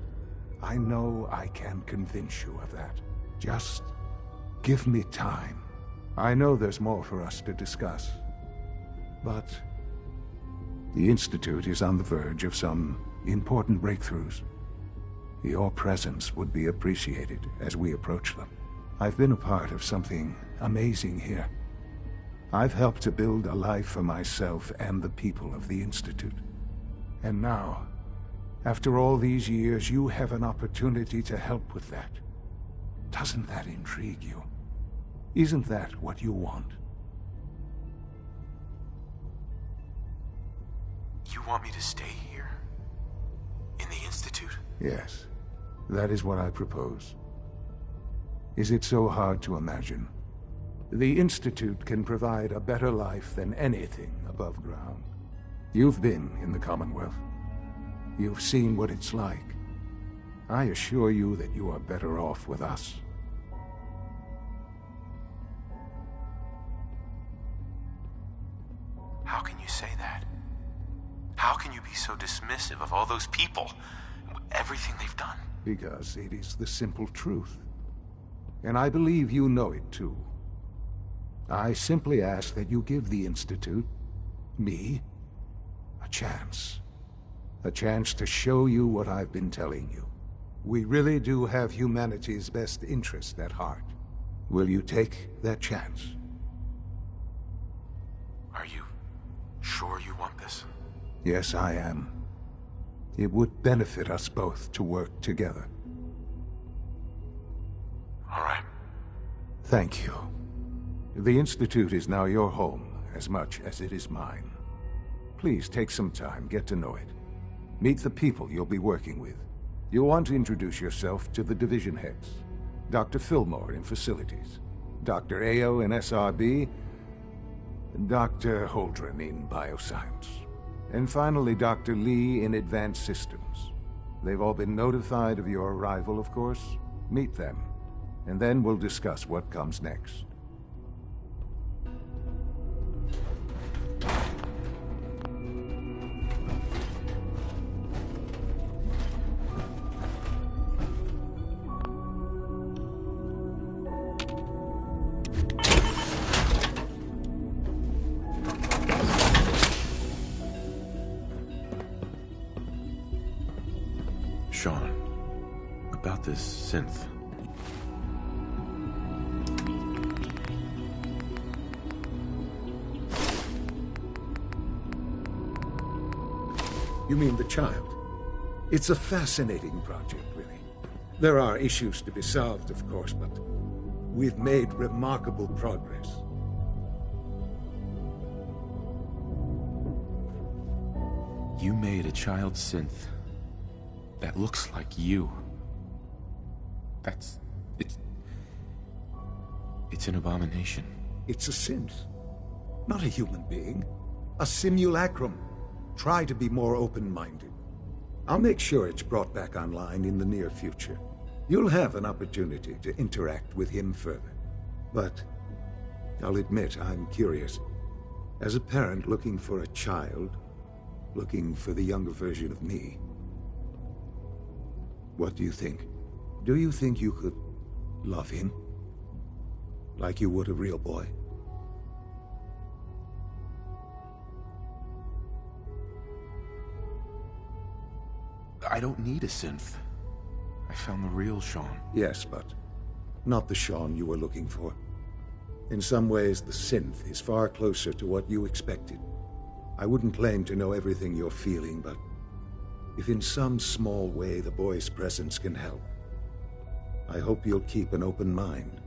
I know I can convince you of that. Just give me time. I know there's more for us to discuss. But the Institute is on the verge of some important breakthroughs. Your presence would be appreciated as we approach them. I've been a part of something amazing here. I've helped to build a life for myself and the people of the Institute. And now, after all these years, you have an opportunity to help with that. Doesn't that intrigue you? Isn't that what you want? You want me to stay here? In the Institute? Yes, that is what I propose. Is it so hard to imagine? The Institute can provide a better life than anything above ground. You've been in the Commonwealth. You've seen what it's like. I assure you that you are better off with us. How can you say that? How can you be so dismissive of all those people? Everything they've done? Because it is the simple truth. And I believe you know it too. I simply ask that you give the Institute, me, a chance. A chance to show you what I've been telling you. We really do have humanity's best interest at heart. Will you take that chance? Are you sure you want this? Yes, I am. It would benefit us both to work together. All right. Thank you. The Institute is now your home as much as it is mine. Please take some time, get to know it. Meet the people you'll be working with. You'll want to introduce yourself to the division heads. Dr. Fillmore in Facilities, Dr. Ayo in SRB, Dr. Holdren in Bioscience, and finally Dr. Lee in Advanced Systems. They've all been notified of your arrival, of course. Meet them, and then we'll discuss what comes next. Shaun, about this synth. You mean the child? It's a fascinating project, really. There are issues to be solved, of course, but we've made remarkable progress. You made a child synth that looks like you. It's an abomination. It's a synth, not a human being. A simulacrum. Try to be more open-minded. I'll make sure it's brought back online in the near future. You'll have an opportunity to interact with him further. But I'll admit I'm curious. As a parent looking for a child, looking for the younger version of me, what do you think? Do you think you could love him? Like you would a real boy? I don't need a synth. I found the real Shaun. Yes, but not the Shaun you were looking for. In some ways, the synth is far closer to what you expected. I wouldn't claim to know everything you're feeling, but if in some small way the boy's presence can help, I hope you'll keep an open mind.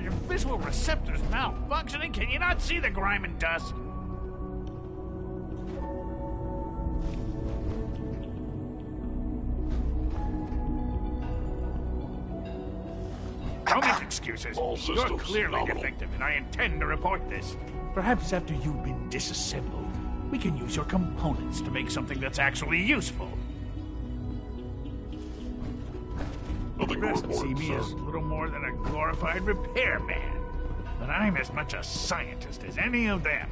Are your visual receptors malfunctioning? Can you not see the grime and dust? Don't make excuses. You're clearly defective, and I intend to report this. Perhaps after you've been disassembled, we can use your components to make something that's actually useful. You best see me as little more than a glorified repairman, but I'm as much a scientist as any of them.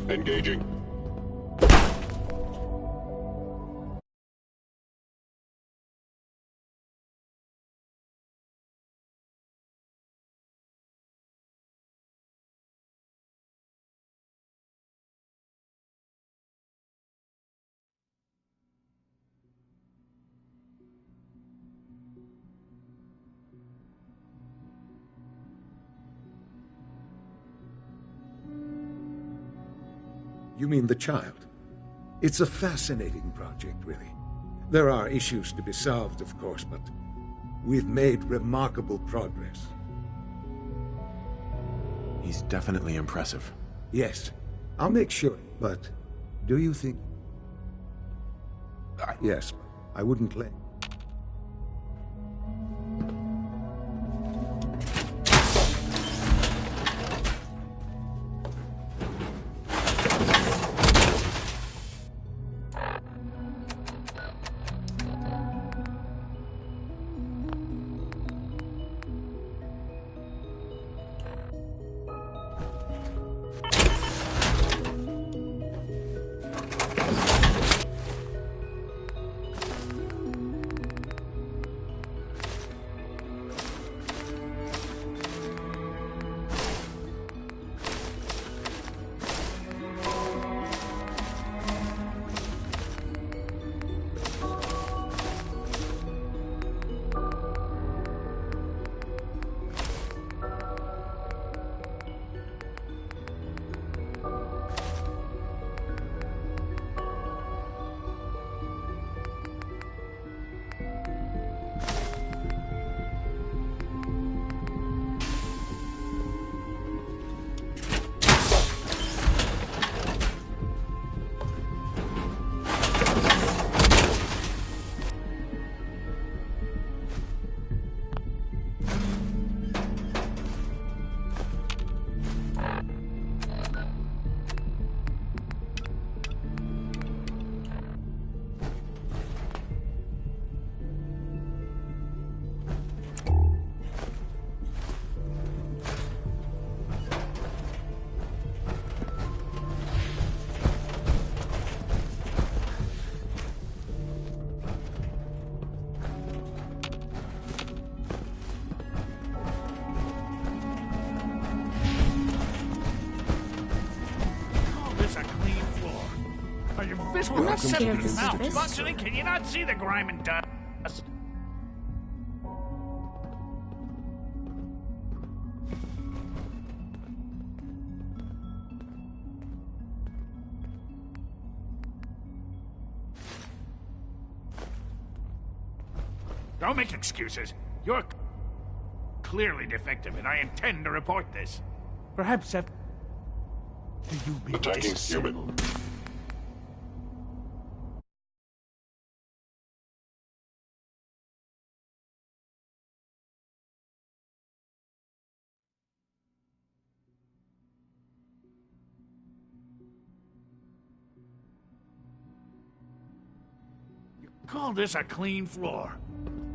Engaging. You mean the child? It's a fascinating project, really. There are issues to be solved, of course, but we've made remarkable progress. He's definitely impressive. Yes, I'll make sure, but do you think... Yes, I wouldn't let... Visual receptors malfunctioning? Can you not see the grime and dust? Don't make excuses. You're clearly defective, and I intend to report this. Perhaps after you've been disassembled. Call this a clean floor.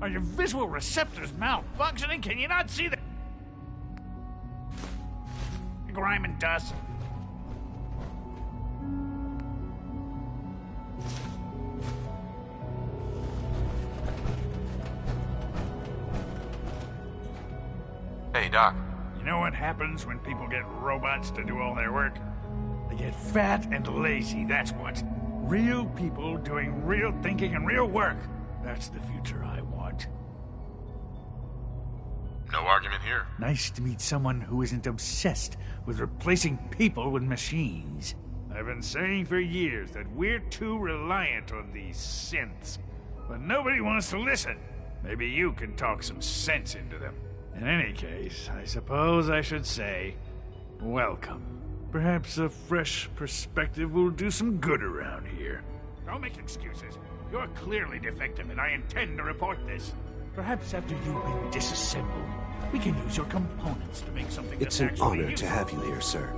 Are your visual receptors malfunctioning? Can you not see the grime and dust? Hey, Doc. You know what happens when people get robots to do all their work? They get fat and lazy, that's what. Real people doing real thinking and real work. That's the future I want. No argument here. Nice to meet someone who isn't obsessed with replacing people with machines. I've been saying for years that we're too reliant on these synths, but nobody wants to listen. Maybe you can talk some sense into them. In any case, I suppose I should say, welcome. Perhaps a fresh perspective will do some good around here. Don't make excuses. You're clearly defective, and I intend to report this. Perhaps after you've been disassembled, we can use your components to make something It's that's an actually honor to useful. have you here, sir.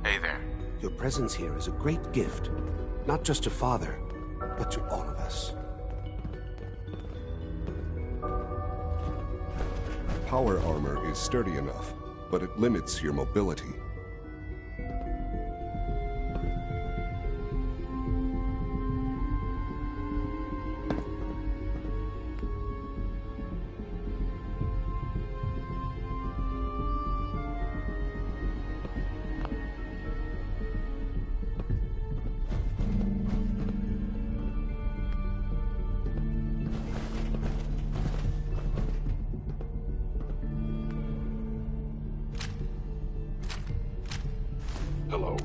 Hey there. Your presence here is a great gift, not just to Father, but to all of us. Power armor is sturdy enough, but it limits your mobility. Hello.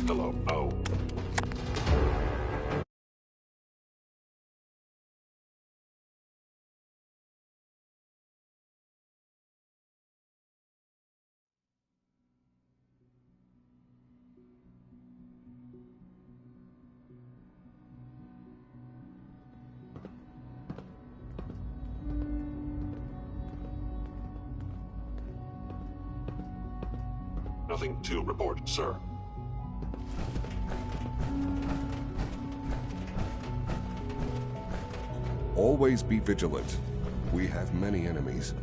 Hello. Oh. Nothing to report, sir. Always be vigilant. We have many enemies.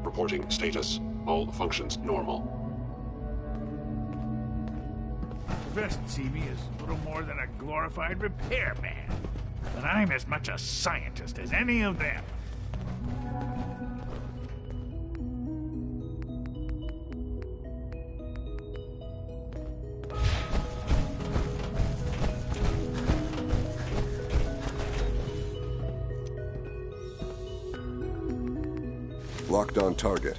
Reporting status. All functions normal. The best see me as little more than a glorified repairman. But I'm as much a scientist as any of them. Locked on target.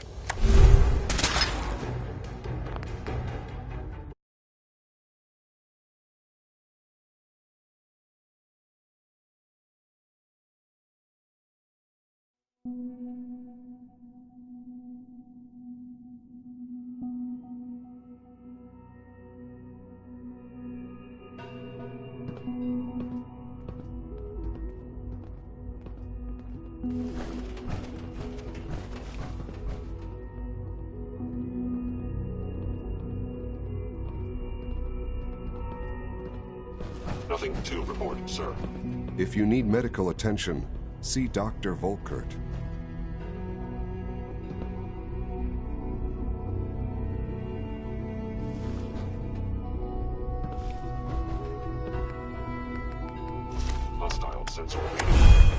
Nothing to report, sir. If you need medical attention, see Dr. Volkert. Hostile sensor reading.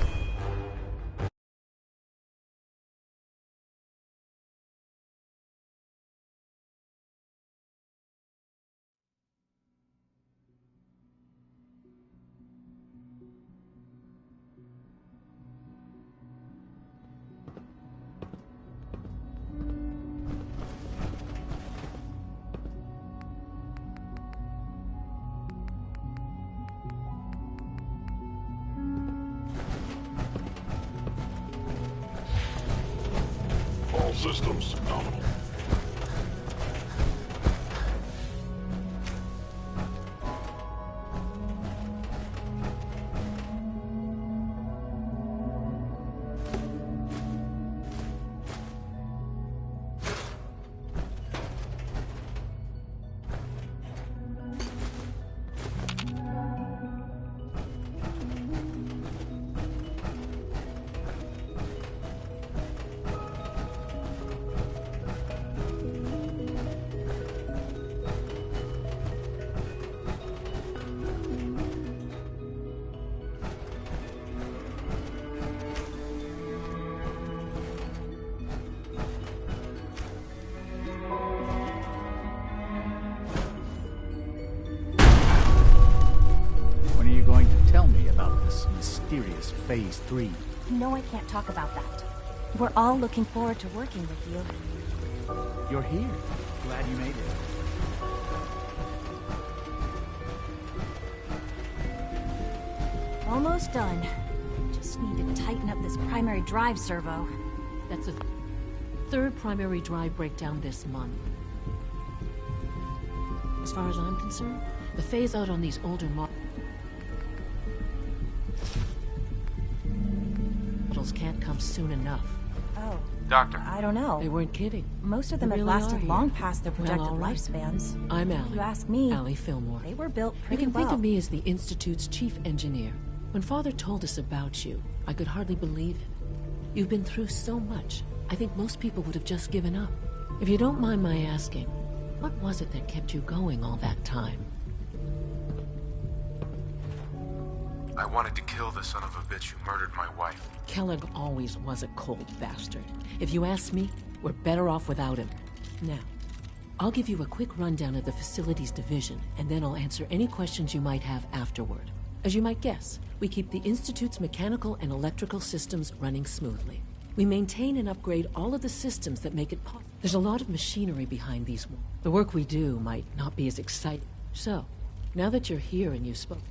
All systems nominal. Phase 3. No, I can't talk about that. We're all looking forward to working with you. You're here. Glad you made it. Almost done. Just need to tighten up this primary drive servo. That's a third primary drive breakdown this month. As far as I'm concerned, the phase out on these older models can't come soon enough. Oh. Doctor. I don't know. They weren't kidding. Most of them They have really lasted are long here. past their Well, projected all right. lifespans. I'm If Allie. you ask me, Allie Fillmore. They were built You pretty can think well. of me as the Institute's chief engineer. When Father told us about you, I could hardly believe it. You've been through so much, I think most people would have just given up. If you don't mind my asking, what was it that kept you going all that time? I wanted to kill the son of a bitch who murdered my wife. Kellogg always was a cold bastard. If you ask me, we're better off without him. Now, I'll give you a quick rundown of the facilities division, and then I'll answer any questions you might have afterward. As you might guess, we keep the Institute's mechanical and electrical systems running smoothly. We maintain and upgrade all of the systems that make it possible. There's a lot of machinery behind these walls. The work we do might not be as exciting. So, now that you're here and you spoke,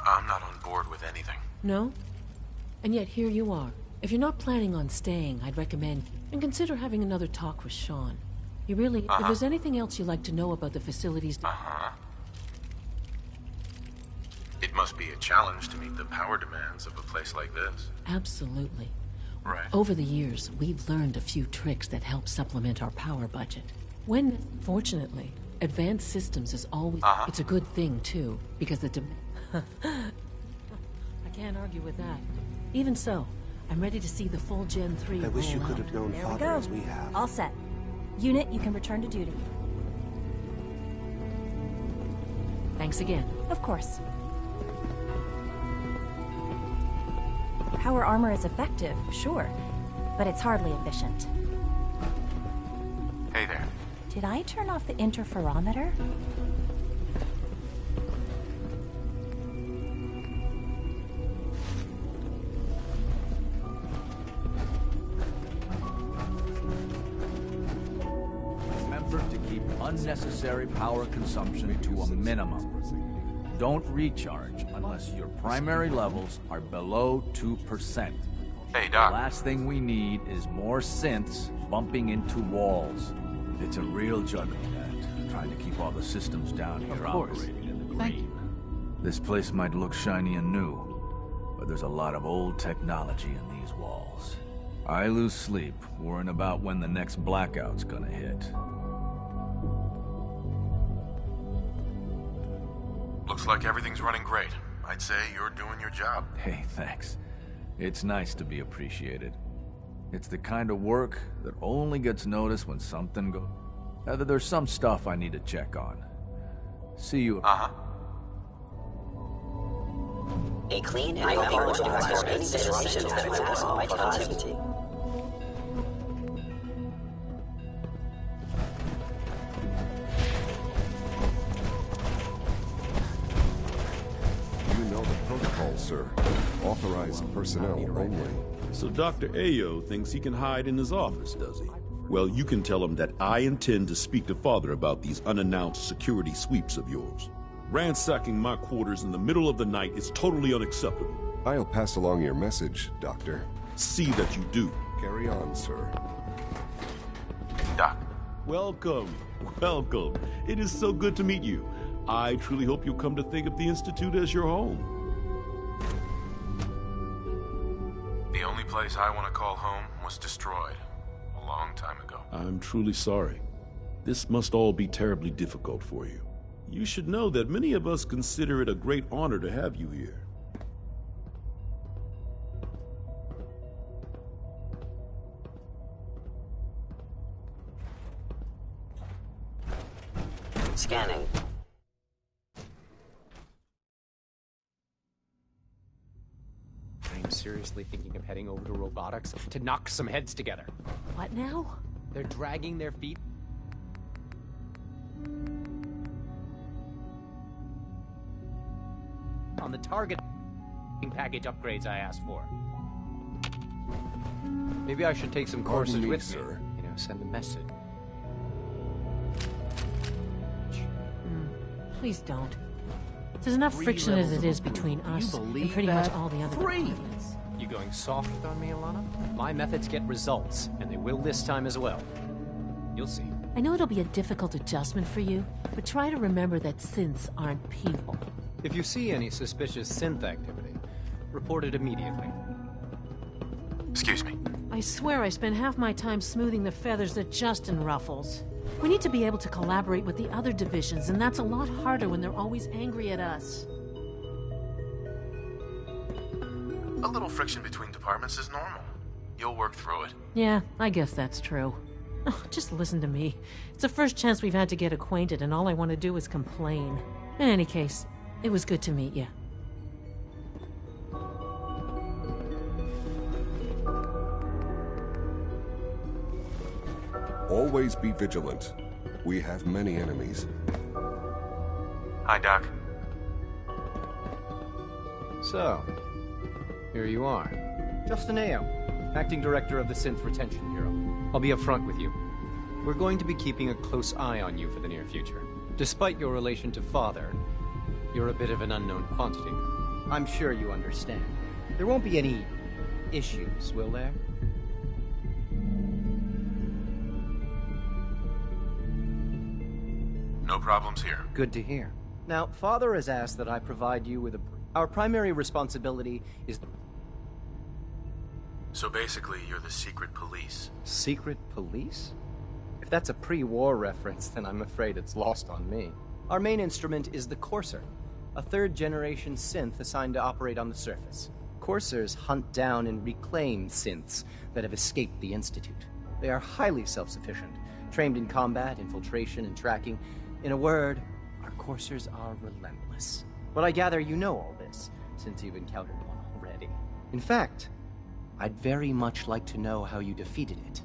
I'm not on board with anything. no? And yet here you are. If you're not planning on staying, I'd recommend and consider having another talk with Shaun. You really, if there's anything else you'd like to know about the facilities... It must be a challenge to meet the power demands of a place like this. Absolutely. Right. Over the years, we've learned a few tricks that help supplement our power budget. Fortunately, advanced systems is always... It's a good thing, too, because the I can't argue with that. Even so, I'm ready to see the full Gen 3 I wish you roll could out. have known There we Father go. as we have. All set. Unit, you can return to duty. Thanks again. Of course. Power armor is effective, sure, but it's hardly efficient. Hey there. Did I turn off the interferometer? Remember to keep unnecessary power consumption to a minimum. Don't recharge unless your primary levels are below 2%. Hey, Doc. The last thing we need is more synths bumping into walls. It's a real juggling act, trying to keep all the systems down here operating in the green. This place might look shiny and new, but there's a lot of old technology in these walls. I lose sleep worrying about when the next blackout's gonna hit. Looks like everything's running great. I'd say you're doing your job. Hey, thanks. It's nice to be appreciated. It's the kind of work that only gets noticed when something goes... There's some stuff I need to check on. See you... A clean and healthy world has any disruption to my productivity. You know the protocol, sir. Authorized personnel only. So Dr. Ayo thinks he can hide in his office, does he? Well, you can tell him that I intend to speak to Father about these unannounced security sweeps of yours. Ransacking my quarters in the middle of the night is totally unacceptable. I'll pass along your message, Doctor. See that you do. Carry on, sir. Doc. Welcome. Welcome. It is so good to meet you. I truly hope you'll come to think of the Institute as your home. The only place I want to call home was destroyed a long time ago. I'm truly sorry. This must all be terribly difficult for you. You should know that many of us consider it a great honor to have you here. Scanning. I'm seriously thinking of heading over to robotics to knock some heads together. What now? They're dragging their feet. on the target package upgrades I asked for. Maybe I should take some courses Pardon me, with sir. me. You know, send a message. Please don't. There's enough friction as it is between us and pretty much all the other departments. You going soft on me, Alana? My methods get results, and they will this time as well. You'll see. I know it'll be a difficult adjustment for you, but try to remember that synths aren't people. If you see any suspicious synth activity, report it immediately. Excuse me. I swear I spend half my time smoothing the feathers that Justin ruffles. We need to be able to collaborate with the other divisions, and that's a lot harder when they're always angry at us. A little friction between departments is normal. You'll work through it. Yeah, I guess that's true. Oh, just listen to me. It's the first chance we've had to get acquainted, and all I want to do is complain. In any case, it was good to meet you. Always be vigilant. We have many enemies. Hi, Doc. So, here you are. Justin Ayo, Acting Director of the Synth Retention Bureau. I'll be upfront with you. We're going to be keeping a close eye on you for the near future. Despite your relation to Father, you're a bit of an unknown quantity. I'm sure you understand. There won't be any issues, will there? No problems here. Good to hear. Now, Father has asked that I provide you with Our primary responsibility is... So basically, you're the secret police. Secret police? If that's a pre-war reference, then I'm afraid it's lost on me. Our main instrument is the Courser, a third-generation synth assigned to operate on the surface. Coursers hunt down and reclaim synths that have escaped the Institute. They are highly self-sufficient, trained in combat, infiltration, and tracking. In a word, our Coursers are relentless. But I gather you know all this, since you've encountered one already. In fact, I'd very much like to know how you defeated it.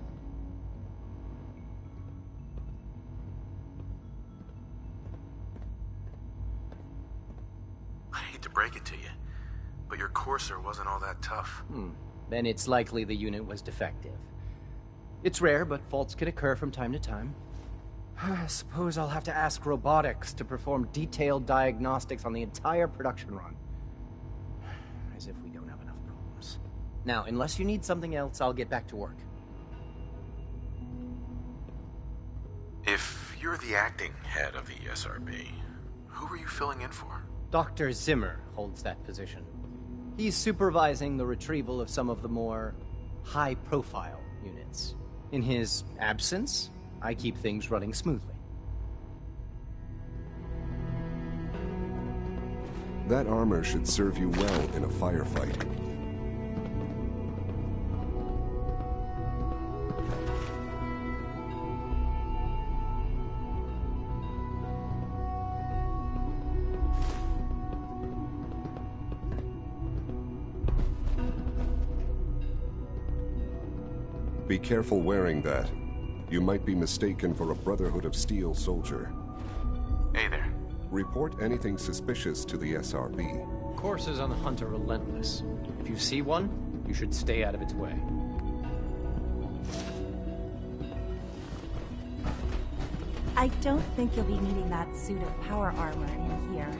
I hate to break it to you, but your Courser wasn't all that tough. Then it's likely the unit was defective. It's rare, but faults can occur from time to time. I suppose I'll have to ask robotics to perform detailed diagnostics on the entire production run. As if we don't have enough problems. Now, unless you need something else, I'll get back to work. If you're the acting head of the SRB, who are you filling in for? Dr. Zimmer holds that position. He's supervising the retrieval of some of the more high-profile units. In his absence, I keep things running smoothly. That armor should serve you well in a firefight. Be careful wearing that. You might be mistaken for a Brotherhood of Steel soldier. Hey there. Report anything suspicious to the SRB. Coursers on the hunt are relentless. If you see one, you should stay out of its way. I don't think you'll be needing that suit of power armor in here.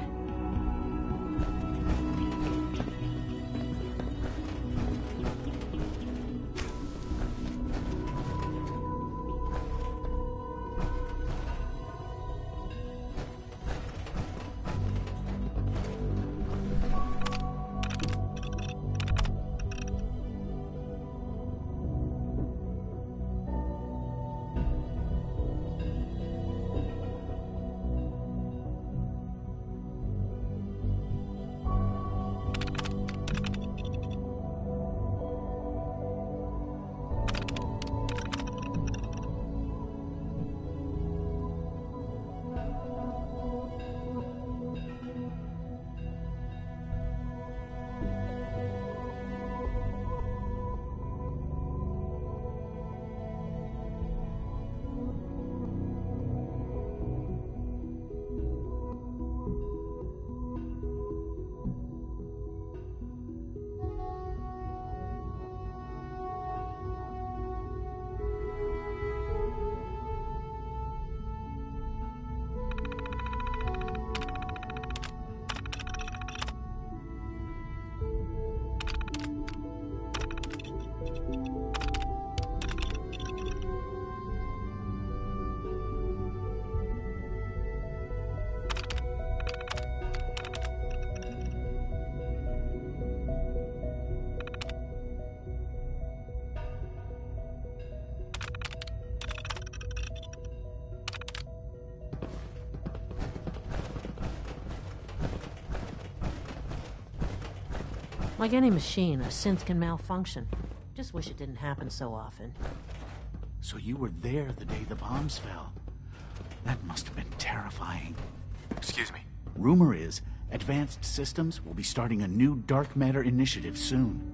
Like any machine, a synth can malfunction. Just wish it didn't happen so often. So you were there the day the bombs fell. That must have been terrifying. Excuse me. Rumor is, Advanced Systems will be starting a new dark matter initiative soon.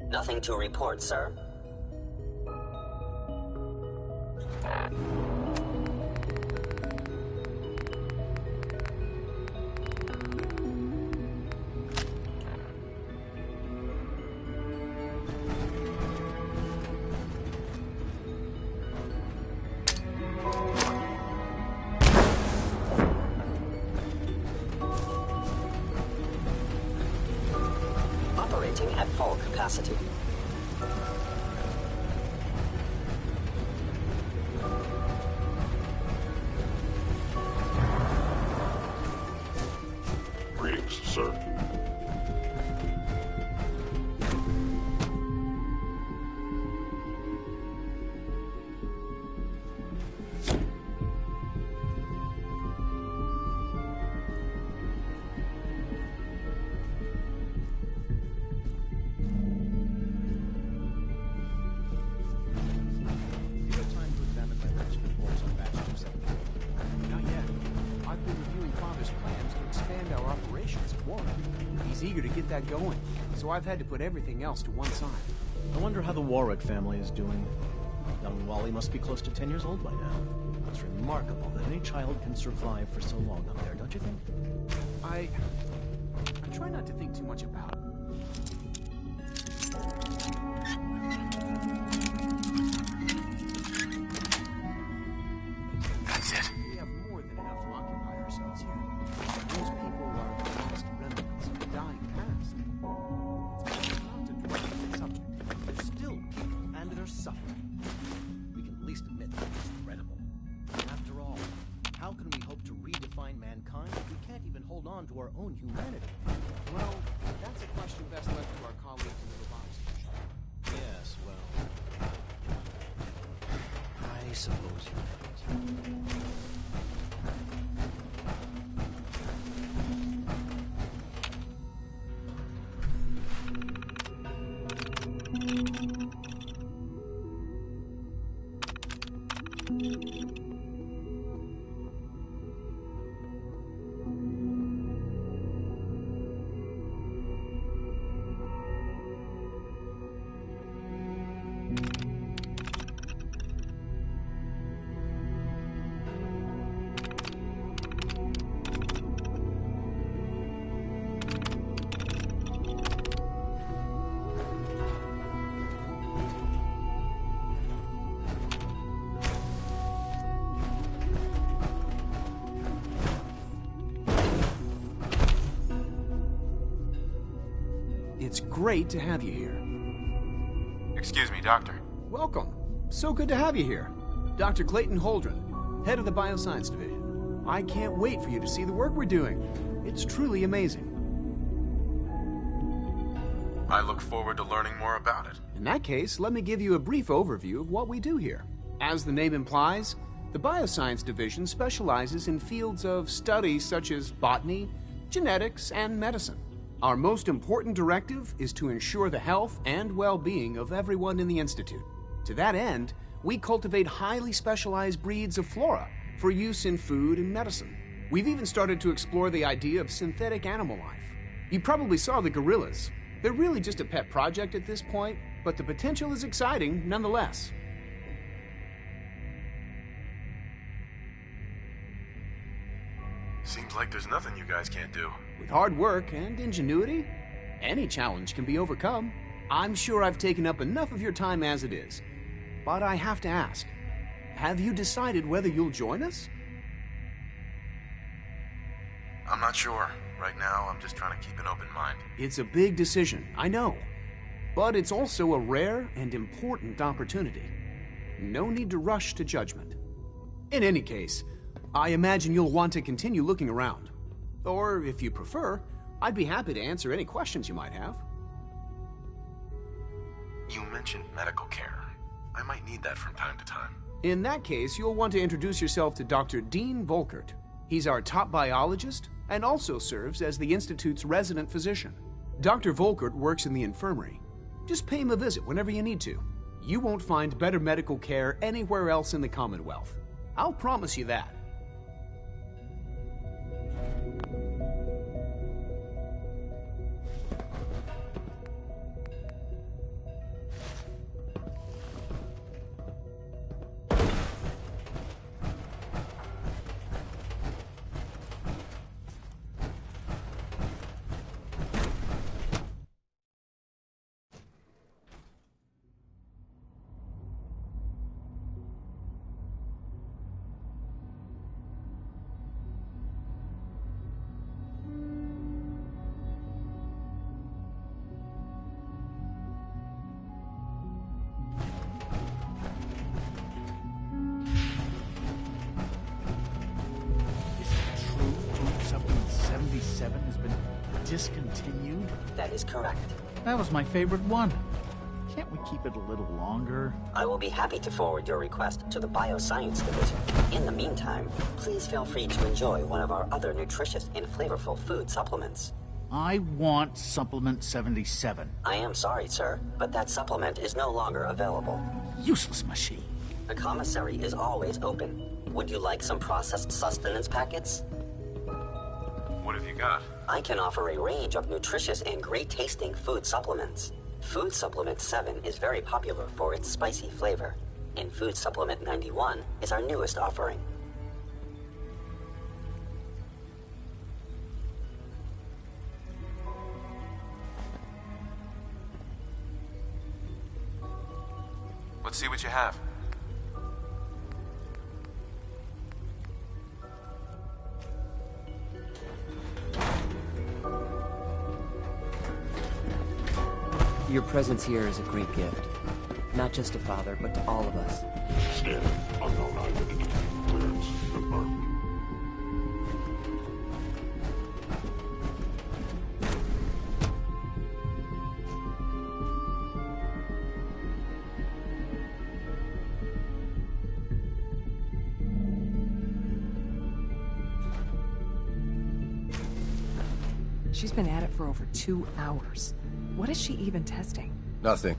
Nothing to report, sir. Operating at full capacity. Greetings, sir. That going, so I've had to put everything else to one side. I wonder how the Warwick family is doing. Young Wally must be close to 10 years old by now. It's remarkable that any child can survive for so long up there, don't you think? I try not to think too much about it. That's it. We have more than enough to occupy ourselves here. Those people are the last remnants of the dying past. It's not to dwell on the subject. They're still people, and they're suffering. We can at least admit that it's incredible. After all, how can we hope to redefine mankind if we can't even hold on to our own humanity? Well, that's a question best left to our colleagues in the robotics division. Yes, well, I suppose you're right. It's great to have you here. Excuse me, Doctor. Welcome. So good to have you here. Dr. Clayton Holdren, head of the Bioscience Division. I can't wait for you to see the work we're doing. It's truly amazing. I look forward to learning more about it. In that case, let me give you a brief overview of what we do here. As the name implies, the Bioscience Division specializes in fields of study such as botany, genetics, and medicine. Our most important directive is to ensure the health and well-being of everyone in the Institute. To that end, we cultivate highly specialized breeds of flora for use in food and medicine. We've even started to explore the idea of synthetic animal life. You probably saw the gorillas. They're really just a pet project at this point, but the potential is exciting nonetheless. Seems like there's nothing you guys can't do. With hard work and ingenuity, any challenge can be overcome. I'm sure I've taken up enough of your time as it is. but I have to ask, have you decided whether you'll join us? I'm not sure. Right now, I'm just trying to keep an open mind. It's a big decision, I know. But it's also a rare and important opportunity. No need to rush to judgment. In any case, I imagine you'll want to continue looking around. Or, if you prefer, I'd be happy to answer any questions you might have. You mentioned medical care. I might need that from time to time. In that case, you'll want to introduce yourself to Dr. Dean Volkert. He's our top biologist and also serves as the Institute's resident physician. Dr. Volkert works in the infirmary. Just pay him a visit whenever you need to. You won't find better medical care anywhere else in the Commonwealth. I'll promise you that. Has been discontinued? That is correct. That was my favorite one. Can't we keep it a little longer? I will be happy to forward your request to the Bioscience Division. In the meantime, please feel free to enjoy one of our other nutritious and flavorful food supplements. I want Supplement 77. I am sorry, sir, but that supplement is no longer available. Useless machine. The commissary is always open. Would you like some processed sustenance packets? What have you got? I can offer a range of nutritious and great-tasting food supplements. Food Supplement 7 is very popular for its spicy flavor, and Food Supplement 91 is our newest offering. Let's see what you have. Your presence here is a great gift. Not just to Father, but to all of us. Scanning. Unknown identity. Clearance confirmed. She's been at it for over 2 hours. What is she even testing? Nothing.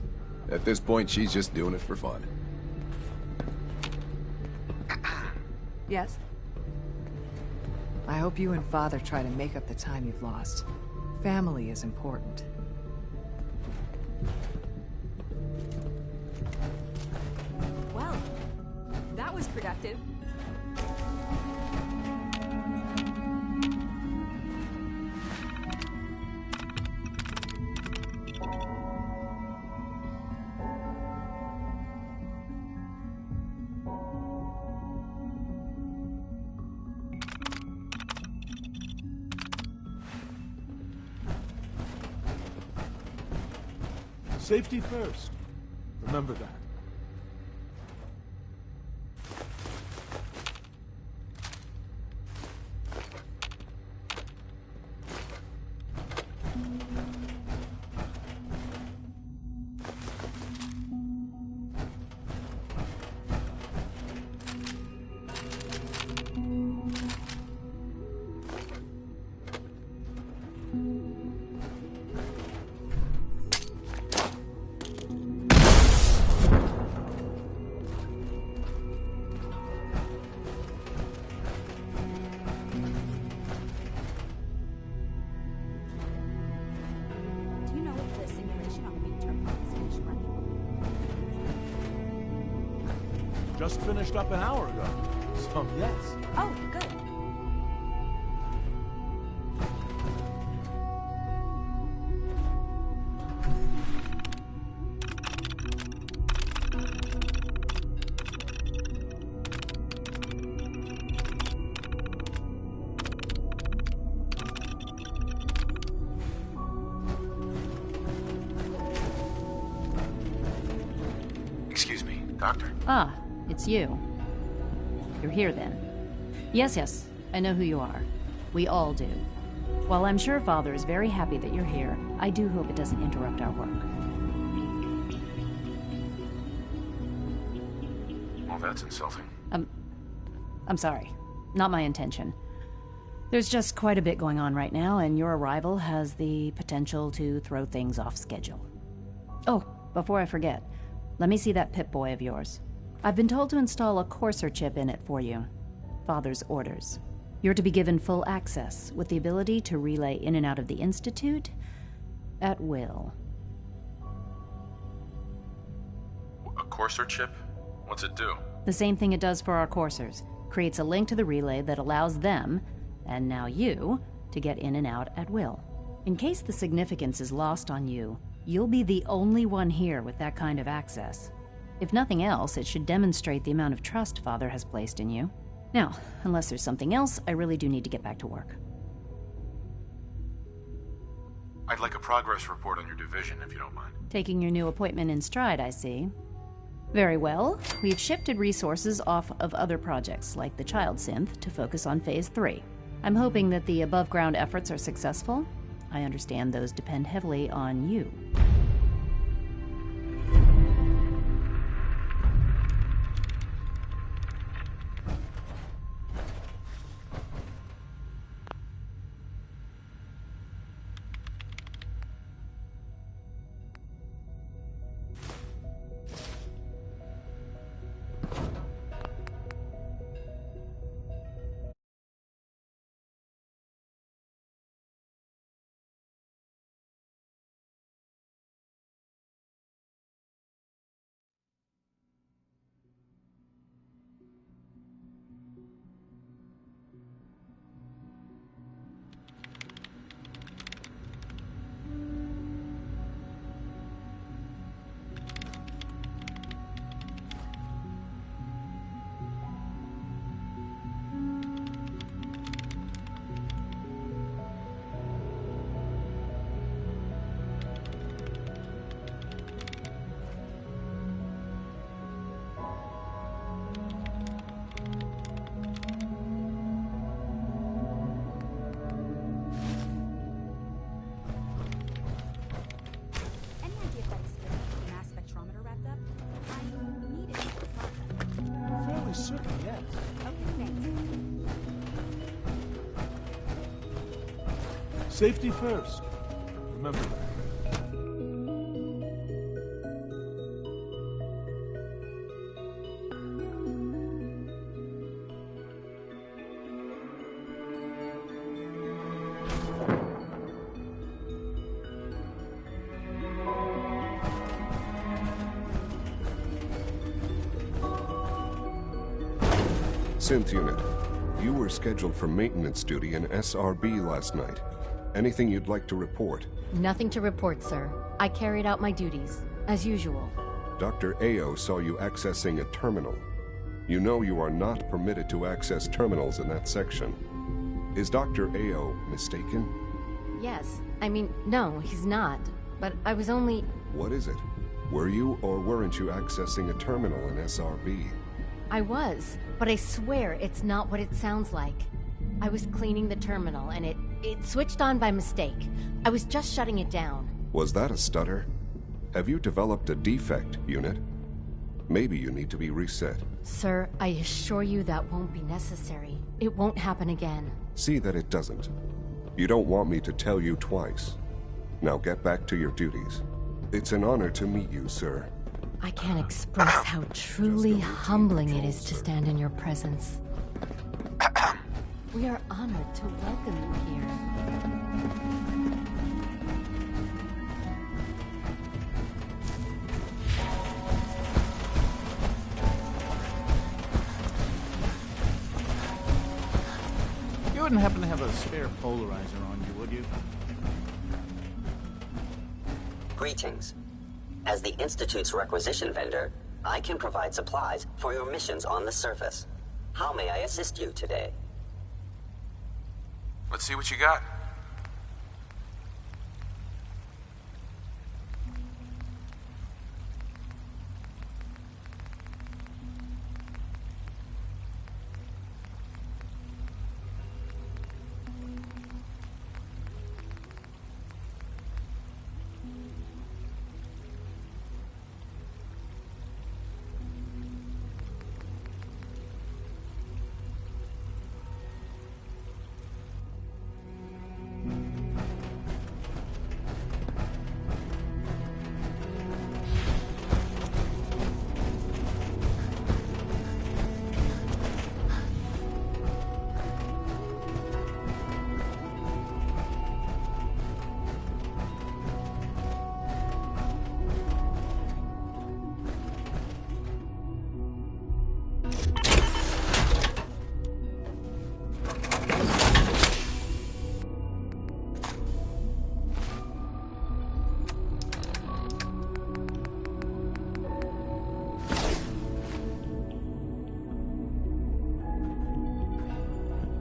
At this point, she's just doing it for fun. Yes? I hope you and Father try to make up the time you've lost. Family is important. Well, that was productive. Safety first. Remember that. Just finished up an hour ago. So, yes. Oh, good. Doctor? Ah, it's you. You're here then. Yes, I know who you are. We all do. While I'm sure Father is very happy that you're here, I do hope it doesn't interrupt our work. Well, that's insulting. I'm sorry. Not my intention. There's just quite a bit going on right now, and your arrival has the potential to throw things off schedule. Oh, before I forget, let me see that Pip-Boy of yours. I've been told to install a Courser chip in it for you. Father's orders. You're to be given full access, with the ability to relay in and out of the Institute at will. A Courser chip? What's it do? The same thing it does for our Coursers. Creates a link to the relay that allows them, and now you, to get in and out at will. In case the significance is lost on you, you'll be the only one here with that kind of access. If nothing else, it should demonstrate the amount of trust Father has placed in you. Now, unless there's something else, I really do need to get back to work. I'd like a progress report on your division, if you don't mind. Taking your new appointment in stride, I see. Very well. We've shifted resources off of other projects, like the Child Synth, to focus on Phase 3. I'm hoping that the above-ground efforts are successful. I understand those depend heavily on you. Safety first. Remember that. Synth Unit, you were scheduled for maintenance duty in SRB last night. Anything you'd like to report? Nothing to report, sir. I carried out my duties, as usual. Dr. Ao saw you accessing a terminal. You know you are not permitted to access terminals in that section. Is Dr. Ao mistaken? Yes. I mean, no, he's not. But I was only... What is it? Were you or weren't you accessing a terminal in SRB? I was, but I swear it's not what it sounds like. I was cleaning the terminal, and it switched on by mistake. I was just shutting it down. Was that a stutter? Have you developed a defect, Unit? Maybe you need to be reset. Sir, I assure you that won't be necessary. It won't happen again. See that it doesn't. You don't want me to tell you twice. Now get back to your duties. It's an honor to meet you, sir. I can't express how truly humbling it is to stand in your presence. We are honored to welcome you here. You wouldn't happen to have a spare polarizer on you, would you? Greetings. As the Institute's requisition vendor, I can provide supplies for your missions on the surface. How may I assist you today? Let's see what you got.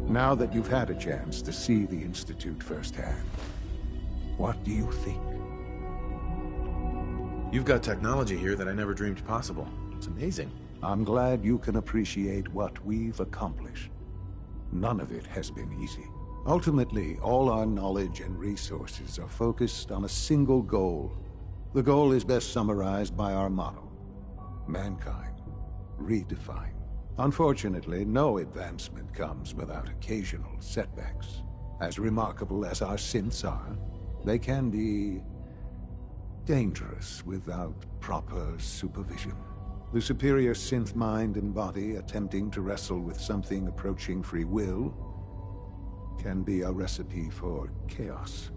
Now that you've had a chance to see the Institute firsthand, what do you think? You've got technology here that I never dreamed possible. It's amazing. I'm glad you can appreciate what we've accomplished. None of it has been easy. Ultimately, all our knowledge and resources are focused on a single goal. The goal is best summarized by our motto: mankind, redefined. Unfortunately, no advancement comes without occasional setbacks. As remarkable as our synths are, they can be dangerous without proper supervision. The superior synth mind and body attempting to wrestle with something approaching free will can be a recipe for chaos.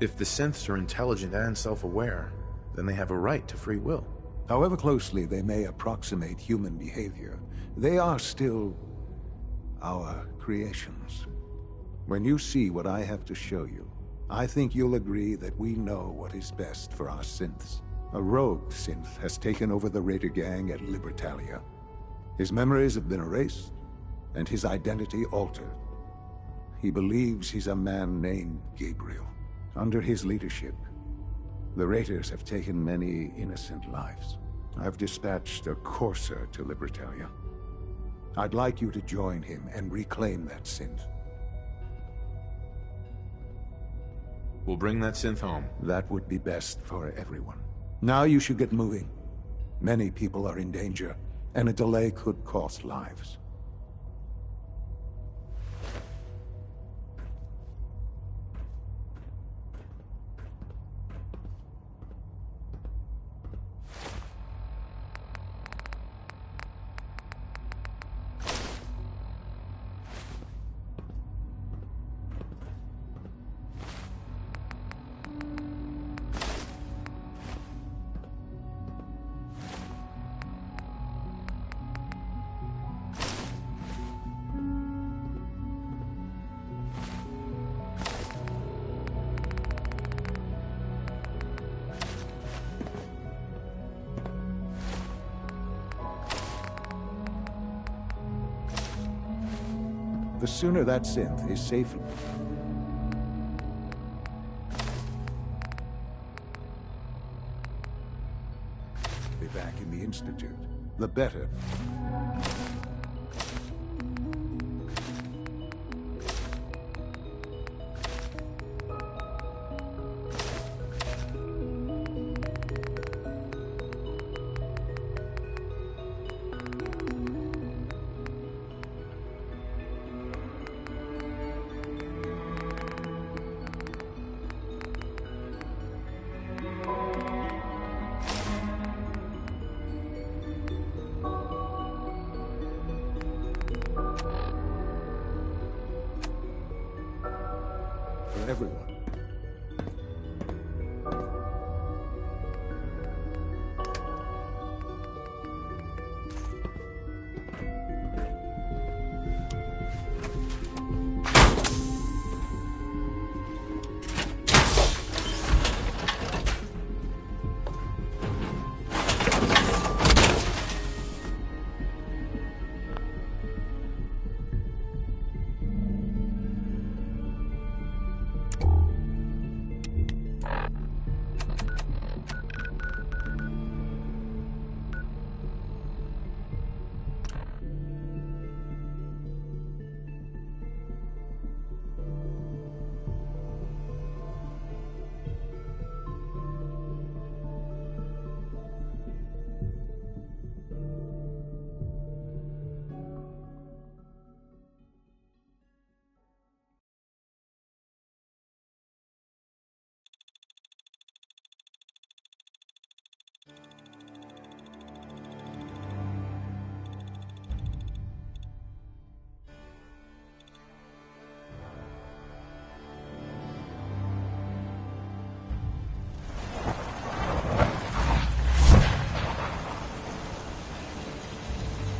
If the synths are intelligent and self-aware, then they have a right to free will. However closely they may approximate human behavior, they are still our creations. When you see what I have to show you, I think you'll agree that we know what is best for our synths. A rogue synth has taken over the Raider gang at Libertalia. His memories have been erased, and his identity altered. He believes he's a man named Gabriel. Under his leadership, the Raiders have taken many innocent lives. I've dispatched a courser to Libertalia. I'd like you to join him and reclaim that synth. We'll bring that synth home. That would be best for everyone. Now you should get moving. Many people are in danger, and a delay could cost lives. The sooner that synth is safe. Be back in the Institute, the better. For everyone.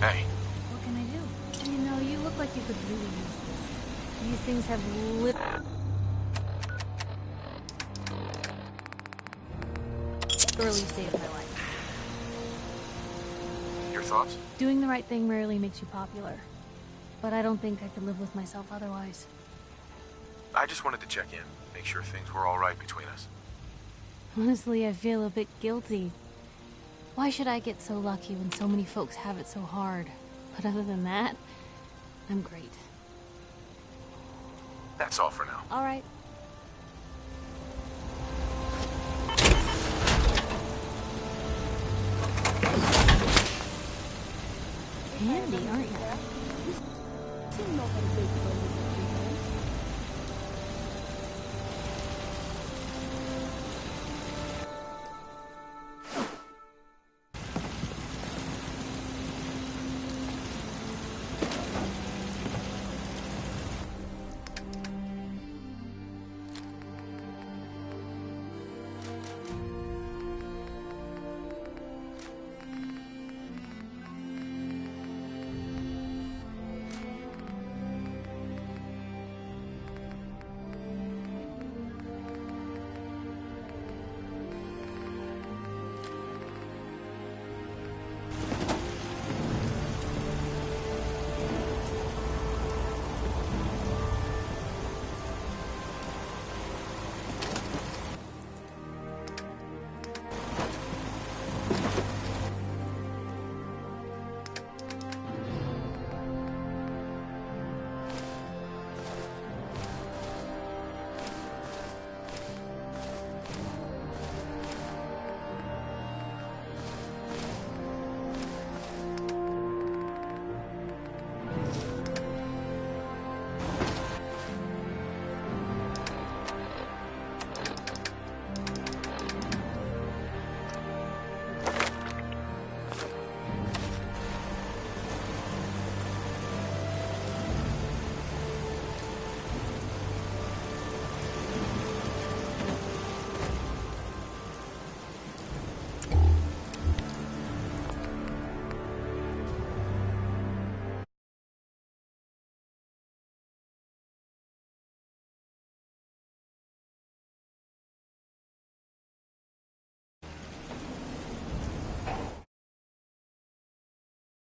Hey. What can I do? You know, you look like you could really use this. These things have literally saved my life. your thoughts? Doing the right thing rarely makes you popular. But I don't think I could live with myself otherwise. I just wanted to check in, make sure things were all right between us. Honestly, I feel a bit guilty. Why should I get so lucky when so many folks have it so hard? But other than that, I'm great. That's all for now. All right. Handy, aren't you?